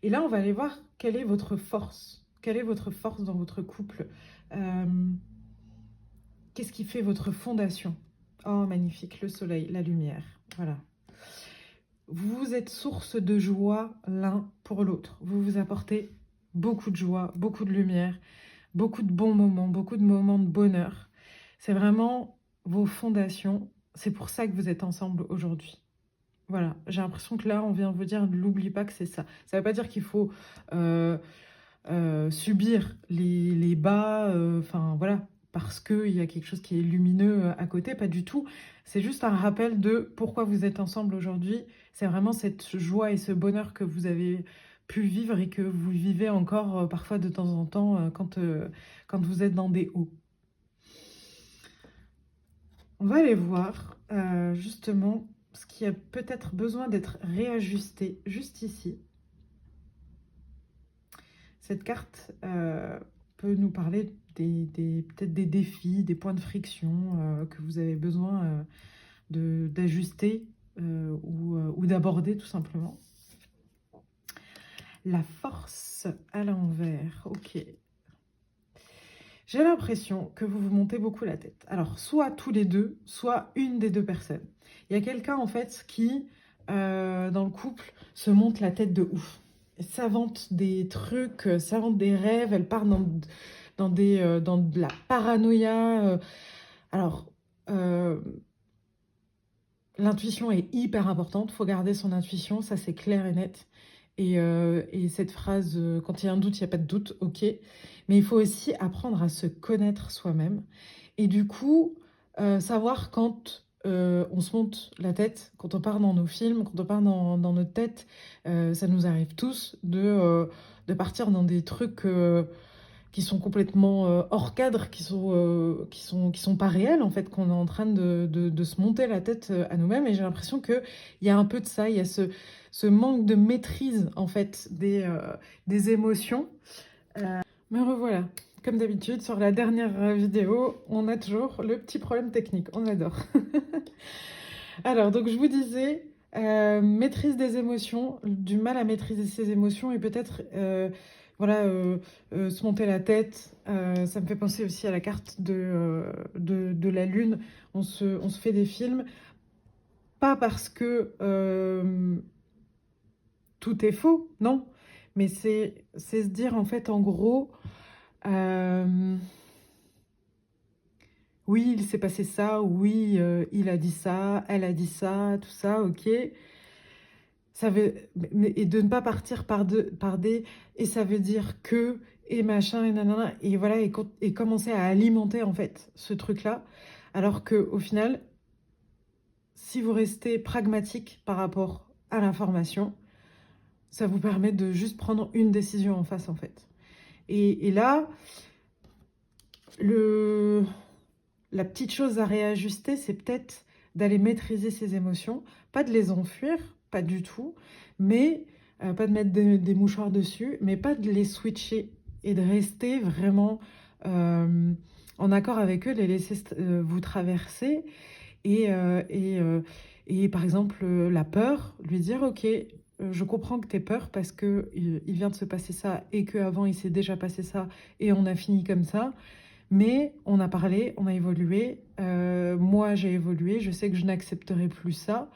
Et là, on va aller voir quelle est votre force. Quelle est votre force dans votre couple? Qu'est-ce qui fait votre fondation? Oh, magnifique, le soleil, la lumière. Voilà. Vous êtes source de joie l'un pour l'autre. Vous vous apportez beaucoup de joie, beaucoup de lumière, beaucoup de bons moments, beaucoup de moments de bonheur. C'est vraiment vos fondations. C'est pour ça que vous êtes ensemble aujourd'hui. Voilà, j'ai l'impression que là, on vient vous dire, n'oublie pas que c'est ça. Ça ne veut pas dire qu'il faut subir les bas, enfin voilà. parce qu'il y a quelque chose qui est lumineux à côté, pas du tout. C'est juste un rappel de pourquoi vous êtes ensemble aujourd'hui. C'est vraiment cette joie et ce bonheur que vous avez pu vivre et que vous vivez encore parfois de temps en temps quand vous êtes dans des hauts. On va aller voir justement ce qui a peut-être besoin d'être réajusté juste ici. Cette carte peut nous parler peut-être des défis, des points de friction que vous avez besoin d'ajuster ou d'aborder tout simplement. La force à l'envers, ok. J'ai l'impression que vous vous montez beaucoup la tête. Alors, soit tous les deux, soit une des deux personnes. Il y a quelqu'un, en fait, qui, dans le couple, se monte la tête de ouf. S'invente des trucs, s'invente des rêves, elle part dans de la paranoïa. Alors, l'intuition est hyper importante. Il faut garder son intuition, ça c'est clair et net. Et cette phrase, quand il y a un doute, il n'y a pas de doute, ok. Mais il faut aussi apprendre à se connaître soi-même. Et du coup, savoir quand on se monte la tête, quand on part dans nos films, quand on part dans notre tête, ça nous arrive tous de partir dans des trucs qui sont complètement hors cadre, qui sont pas réels, en fait, qu'on est en train de se monter la tête à nous-mêmes. Et j'ai l'impression qu'il y a un peu de ça, il y a ce manque de maîtrise, en fait, des émotions. Me revoilà. Comme d'habitude, sur la dernière vidéo, on a toujours le petit problème technique. On adore. Alors, donc je vous disais, maîtrise des émotions, du mal à maîtriser ses émotions et peut-être voilà, se monter la tête. Ça me fait penser aussi à la carte de la Lune. On se fait des films, pas parce que tout est faux, non, mais c'est se dire en fait, en gros, oui, il s'est passé ça, oui, il a dit ça, elle a dit ça, tout ça, ok. Ça veut, et de ne pas partir par des, et ça veut dire que, et machin, et nanana, et voilà, et commencer à alimenter en fait ce truc-là, alors que au final, si vous restez pragmatique par rapport à l'information, ça vous permet de juste prendre une décision en face en fait. Et là, la petite chose à réajuster, c'est peut-être d'aller maîtriser ses émotions, pas de les enfuir, pas du tout, mais pas de mettre des mouchoirs dessus, mais pas de les switcher et de rester vraiment en accord avec eux, de les laisser vous traverser et par exemple la peur, lui dire ok, je comprends que tu aies peur parce que il vient de se passer ça et qu'avant il s'est déjà passé ça et on a fini comme ça. Mais on a parlé, on a évolué. Moi, j'ai évolué. Je sais que je n'accepterai plus ça.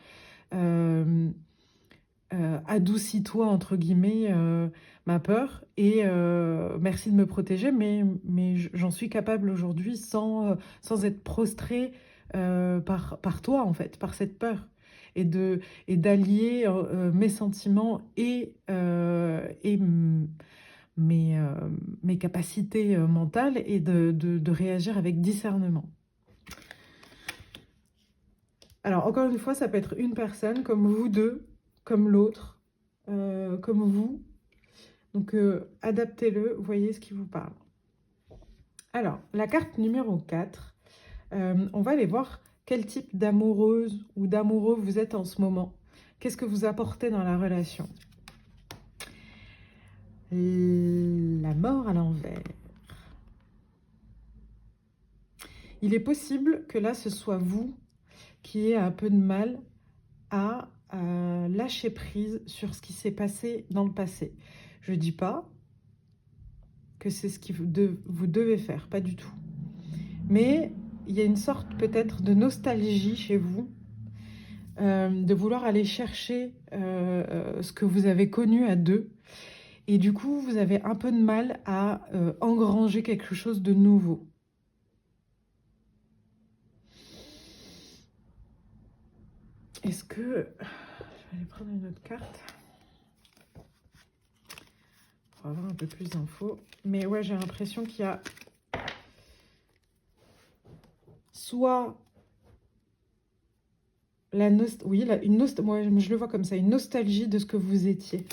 Adoucis-toi, entre guillemets, ma peur. Et merci de me protéger, mais j'en suis capable aujourd'hui sans être prostrée par toi, en fait, par cette peur. Et d'allier mes sentiments et mes capacités mentales et de réagir avec discernement. Alors, encore une fois, ça peut être une personne, comme vous deux, comme l'autre, comme vous. Donc, adaptez-le, voyez ce qui vous parle. Alors, la carte numéro 4, on va aller voir quel type d'amoureuse ou d'amoureux vous êtes en ce moment. Qu'est-ce que vous apportez dans la relation? La mort à l'envers. Il est possible que là, ce soit vous qui ayez un peu de mal à lâcher prise sur ce qui s'est passé dans le passé. Je ne dis pas que c'est ce que vous devez faire, pas du tout. Mais il y a une sorte peut-être de nostalgie chez vous, de vouloir aller chercher ce que vous avez connu à deux. Et du coup, vous avez un peu de mal à engranger quelque chose de nouveau. Est-ce que... Je vais aller prendre une autre carte pour avoir un peu plus d'infos. Mais ouais, j'ai l'impression qu'il y a soit oui, moi je le vois comme ça, une nostalgie de ce que vous étiez.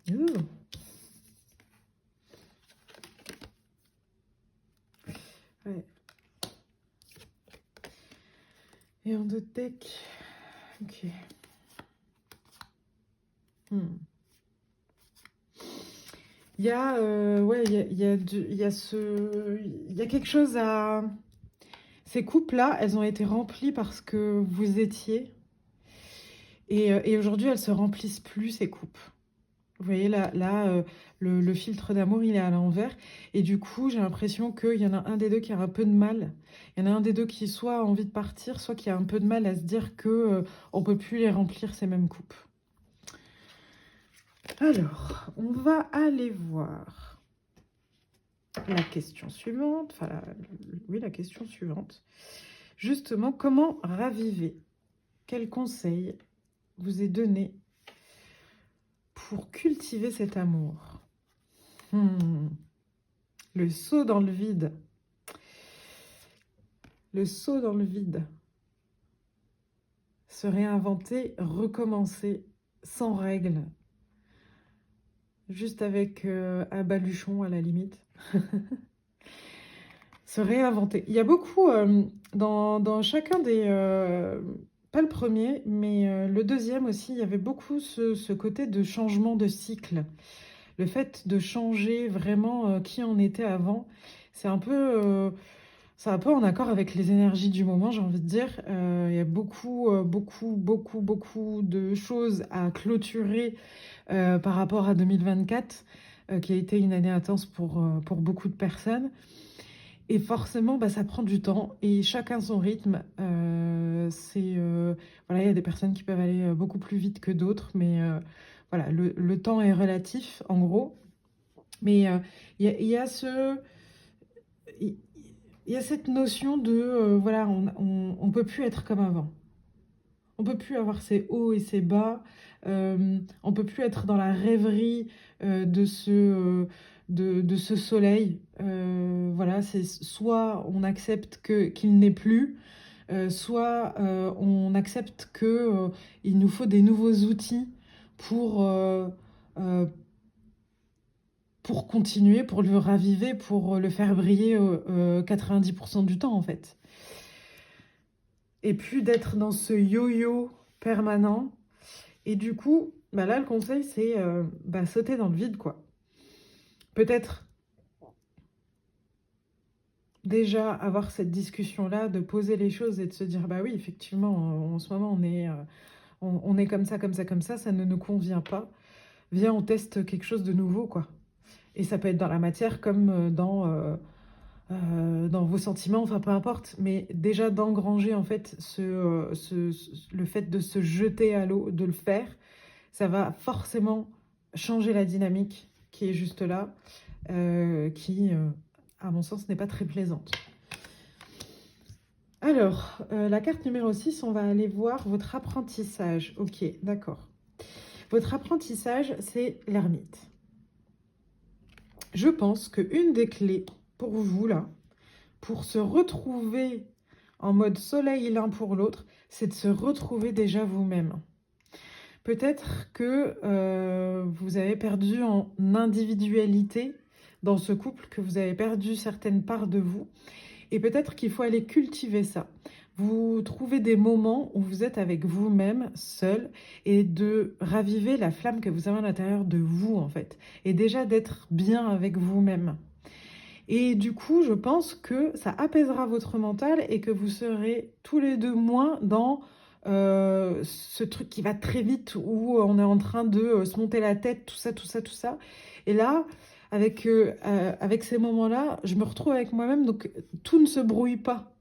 Ouh. Ouais. Et en deux deck. Ok. Il y a, ouais, il y a quelque chose à... Ces coupes-là, elles ont été remplies parce que vous étiez. Et aujourd'hui, elles se remplissent plus, ces coupes. Vous voyez, le filtre d'amour, il est à l'envers. Et du coup, j'ai l'impression qu'il y en a un des deux qui a un peu de mal. Il y en a un des deux qui soit a envie de partir, soit qui a un peu de mal à se dire que on peut plus les remplir, ces mêmes coupes. Alors, on va aller voir la question suivante. Enfin, oui, la question suivante. Justement, comment raviver? Quel conseil vous est donné pour cultiver cet amour? Le saut dans le vide. Le saut dans le vide. Se réinventer, recommencer, sans règles. Juste avec un baluchon à la limite. Se réinventer. Il y a beaucoup dans chacun des... pas le premier, mais le deuxième aussi, il y avait beaucoup ce côté de changement de cycle. Le fait de changer vraiment qui on était avant, c'est un peu en accord avec les énergies du moment, j'ai envie de dire. Il y a beaucoup de choses à clôturer par rapport à 2024, qui a été une année intense pour beaucoup de personnes. Et forcément, bah, ça prend du temps et chacun son rythme. Voilà, il y a des personnes qui peuvent aller beaucoup plus vite que d'autres, mais voilà, le temps est relatif, en gros. Mais il y a il y a cette notion de, voilà, on peut plus être comme avant. On peut plus avoir ces hauts et ces bas. On peut plus être dans la rêverie de ce soleil. Voilà, c'est soit on accepte qu'il n'est plus, soit on accepte qu'il nous faut des nouveaux outils pour, pour continuer, pour le raviver, pour le faire briller 90% du temps en fait. Et puis d'être dans ce yo-yo permanent. Et du coup, bah là le conseil c'est sauter dans le vide quoi. Peut-être déjà avoir cette discussion-là, de poser les choses et de se dire bah oui effectivement en ce moment on est comme ça, comme ça, comme ça ne nous convient pas. Viens on teste quelque chose de nouveau quoi. Et ça peut être dans la matière comme dans vos sentiments, enfin peu importe, mais déjà d'engranger en fait le fait de se jeter à l'eau, de le faire, ça va forcément changer la dynamique qui est juste là, qui, à mon sens, n'est pas très plaisante. Alors, la carte numéro 6, on va aller voir votre apprentissage. Ok, d'accord. Votre apprentissage, c'est l'ermite. Je pense qu'une des clés pour vous, là, pour se retrouver en mode soleil l'un pour l'autre, c'est de se retrouver déjà vous-même. Peut-être que vous avez perdu en individualité dans ce couple, que vous avez perdu certaines parts de vous. Et peut-être qu'il faut aller cultiver ça. Vous trouvez des moments où vous êtes avec vous-même, seul, et de raviver la flamme que vous avez à l'intérieur de vous, en fait. Et déjà d'être bien avec vous-même. Et du coup, je pense que ça apaisera votre mental et que vous serez tous les deux moins dans ce truc qui va très vite où on est en train de se monter la tête, tout ça, tout ça, tout ça. Et là, avec ces moments-là, je me retrouve avec moi-même, donc tout ne se brouille pas.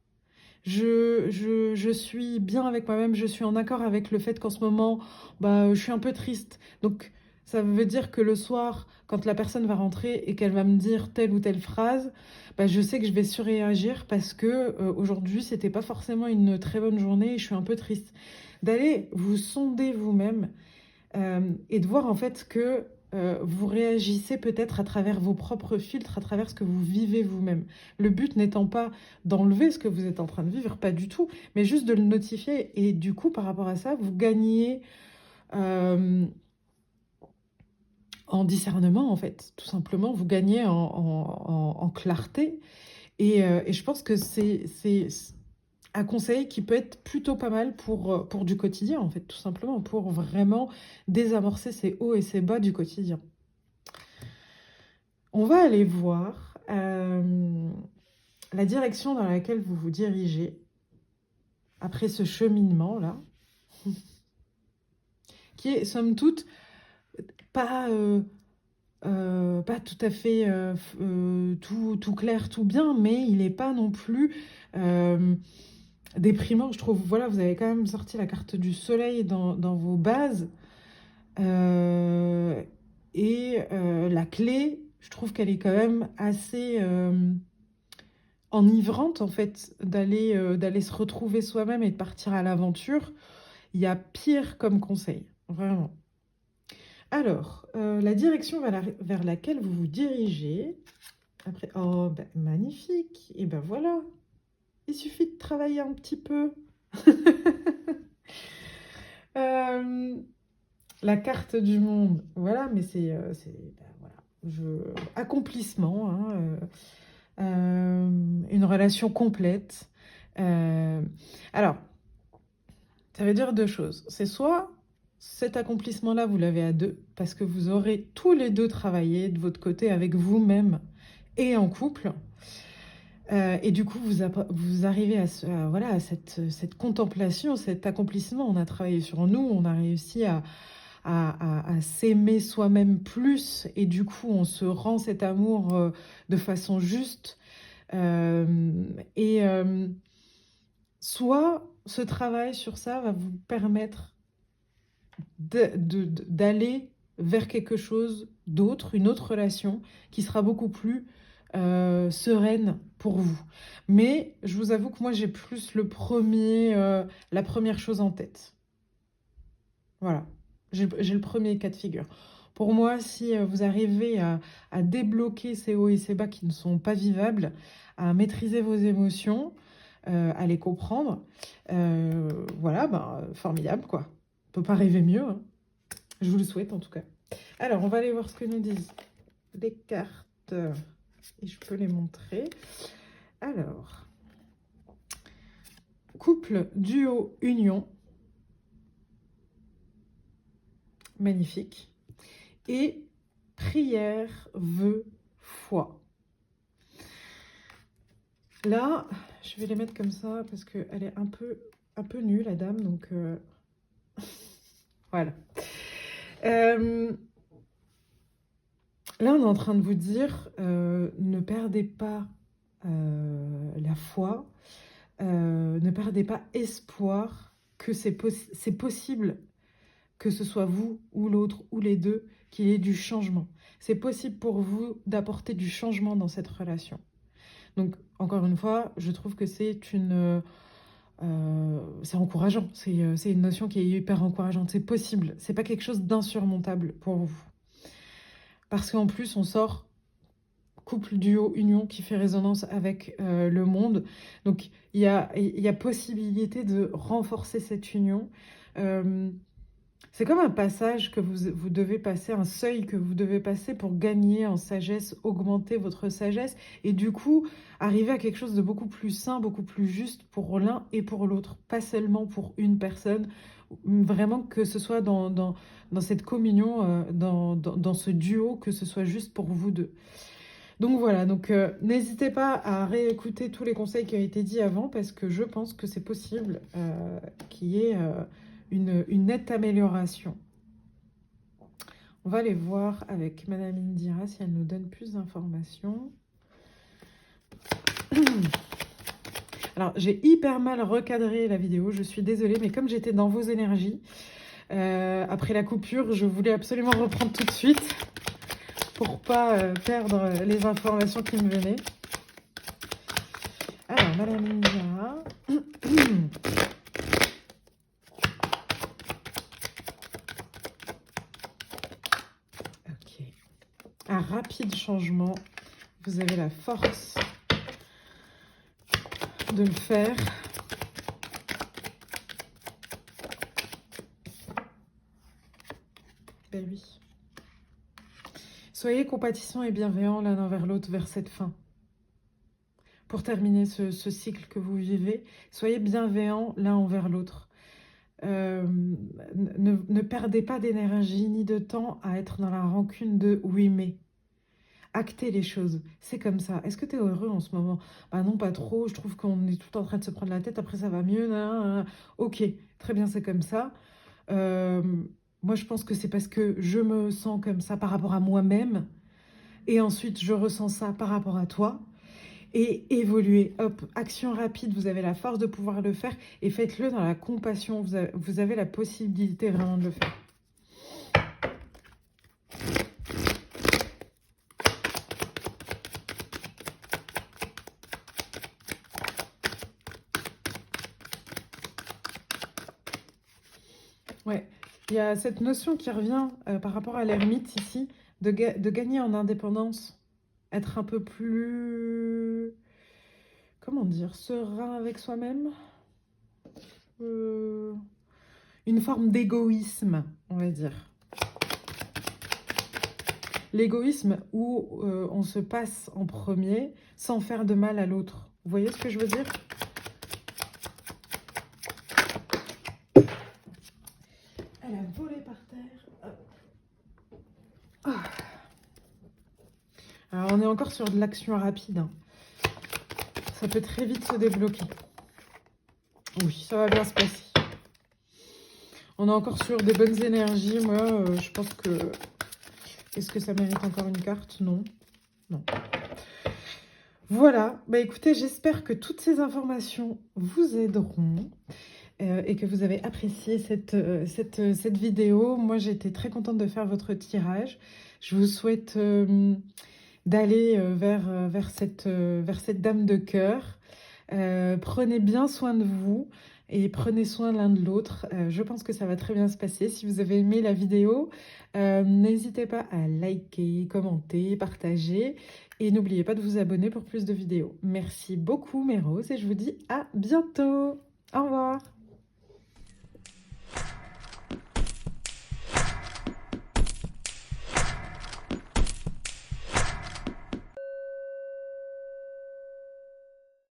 Je suis bien avec moi-même, je suis en accord avec le fait qu'en ce moment, je suis un peu triste. Donc, Ça veut dire que le soir, quand la personne va rentrer et qu'elle va me dire telle ou telle phrase, bah, je sais que je vais surréagir parce que aujourd'hui, c'était pas forcément une très bonne journée et je suis un peu triste. D'aller vous sonder vous-même et de voir en fait que vous réagissez peut-être à travers vos propres filtres, à travers ce que vous vivez vous-même. Le but n'étant pas d'enlever ce que vous êtes en train de vivre, pas du tout, mais juste de le notifier. Et du coup, par rapport à ça, vous gagnez en discernement, en fait, tout simplement. Vous gagnez en clarté. Et je pense que c'est un conseil qui peut être plutôt pas mal pour du quotidien, en fait, tout simplement, pour vraiment désamorcer ces hauts et ces bas du quotidien. On va aller voir la direction dans laquelle vous vous dirigez après ce cheminement-là, qui est, somme toute, pas, pas tout à fait tout clair, tout bien, mais il n'est pas non plus déprimant, je trouve. Voilà, vous avez quand même sorti la carte du soleil dans vos bases. Et la clé, je trouve qu'elle est quand même assez enivrante, en fait, d'aller se retrouver soi-même et de partir à l'aventure. Il y a pire comme conseil, vraiment. Alors, la direction vers laquelle vous vous dirigez, après, oh, ben, magnifique, et ben voilà, il suffit de travailler un petit peu. La carte du monde, voilà, mais ben, voilà, accomplissement, hein, une relation complète. Alors, ça veut dire deux choses. C'est soit cet accomplissement-là, vous l'avez à deux, parce que vous aurez tous les deux travaillé de votre côté avec vous-même et en couple. Et du coup, vous arrivez voilà, à cette contemplation, cet accomplissement. On a travaillé sur nous, on a réussi à s'aimer soi-même plus, et du coup, on se rend cet amour de façon juste. Et soit ce travail sur ça va vous permettre d'aller vers quelque chose d'autre, une autre relation qui sera beaucoup plus sereine pour vous. Mais je vous avoue que moi, j'ai plus la première chose en tête. Voilà, j'ai le premier cas de figure. Pour moi, si vous arrivez à débloquer ces hauts et ces bas qui ne sont pas vivables, à maîtriser vos émotions, à les comprendre, voilà, ben, formidable, quoi. On peut pas rêver mieux, hein. Je vous le souhaite, en tout cas. Alors, on va aller voir ce que nous disent les cartes. Et je peux les montrer. Alors, couple, duo, union. Magnifique. Et prière, vœu, foi. Là, je vais les mettre comme ça parce qu'elle est un peu nue, la dame. Donc, voilà. Là, on est en train de vous dire, ne perdez pas la foi, ne perdez pas espoir que c'est possible que ce soit vous ou l'autre ou les deux, qu'il y ait du changement. C'est possible pour vous d'apporter du changement dans cette relation. Donc, encore une fois, je trouve que c'est encourageant. C'est une notion qui est hyper encourageante. C'est possible. C'est pas quelque chose d'insurmontable pour vous. Parce qu'en plus, on sort couple, duo, union qui fait résonance avec le monde. Donc, il y a possibilité de renforcer cette union. C'est comme un passage que vous devez passer, un seuil que vous devez passer pour gagner en sagesse, augmenter votre sagesse et du coup arriver à quelque chose de beaucoup plus sain, beaucoup plus juste pour l'un et pour l'autre, pas seulement pour une personne, vraiment que ce soit dans cette communion, dans ce duo, que ce soit juste pour vous deux. Donc voilà, donc n'hésitez pas à réécouter tous les conseils qui ont été dits avant parce que je pense que c'est possible qu'il y ait une nette amélioration. On va aller voir avec Madame Indira si elle nous donne plus d'informations. Alors, j'ai hyper mal recadré la vidéo, je suis désolée, mais comme j'étais dans vos énergies, Après la coupure, je voulais absolument reprendre tout de suite pour pas perdre les informations qui me venaient. Alors, Madame Ninja. Ok. Un rapide changement. Vous avez la force de le faire. Ben oui. Soyez compatissants et bienveillants l'un envers l'autre vers cette fin. Pour terminer ce cycle que vous vivez, soyez bienveillants l'un envers l'autre. Ne perdez pas d'énergie ni de temps à être dans la rancune de oui mais. Actez les choses, c'est comme ça. Est-ce que tu es heureux en ce moment? Bah non, pas trop, je trouve qu'on est tout en train de se prendre la tête, après ça va mieux. Ok, très bien, c'est comme ça. Moi, je pense que c'est parce que je me sens comme ça par rapport à moi-même, et ensuite je ressens ça par rapport à toi. Et évoluer, hop, action rapide, vous avez la force de pouvoir le faire, et faites-le dans la compassion, vous avez la possibilité vraiment de le faire. Ouais, il y a cette notion qui revient par rapport à l'ermite ici, de gagner en indépendance, être un peu plus, comment dire, serein avec soi-même. Une forme d'égoïsme, on va dire. L'égoïsme où on se passe en premier sans faire de mal à l'autre. Vous voyez ce que je veux dire? Elle a volé par terre. Ah. Alors, on est encore sur de l'action rapide. Hein. Ça peut très vite se débloquer. Oui, ça va bien se passer. On est encore sur des bonnes énergies. Moi, je pense que... Est-ce que ça mérite encore une carte? Non. Non. Voilà. Bah, écoutez, j'espère que toutes ces informations vous aideront. Et que vous avez apprécié cette vidéo. Moi, j'ai été très contente de faire votre tirage. Je vous souhaite d'aller vers cette dame de cœur. Prenez bien soin de vous et prenez soin l'un de l'autre. Je pense que ça va très bien se passer. Si vous avez aimé la vidéo, n'hésitez pas à liker, commenter, partager. Et n'oubliez pas de vous abonner pour plus de vidéos. Merci beaucoup mes roses et je vous dis à bientôt. Au revoir.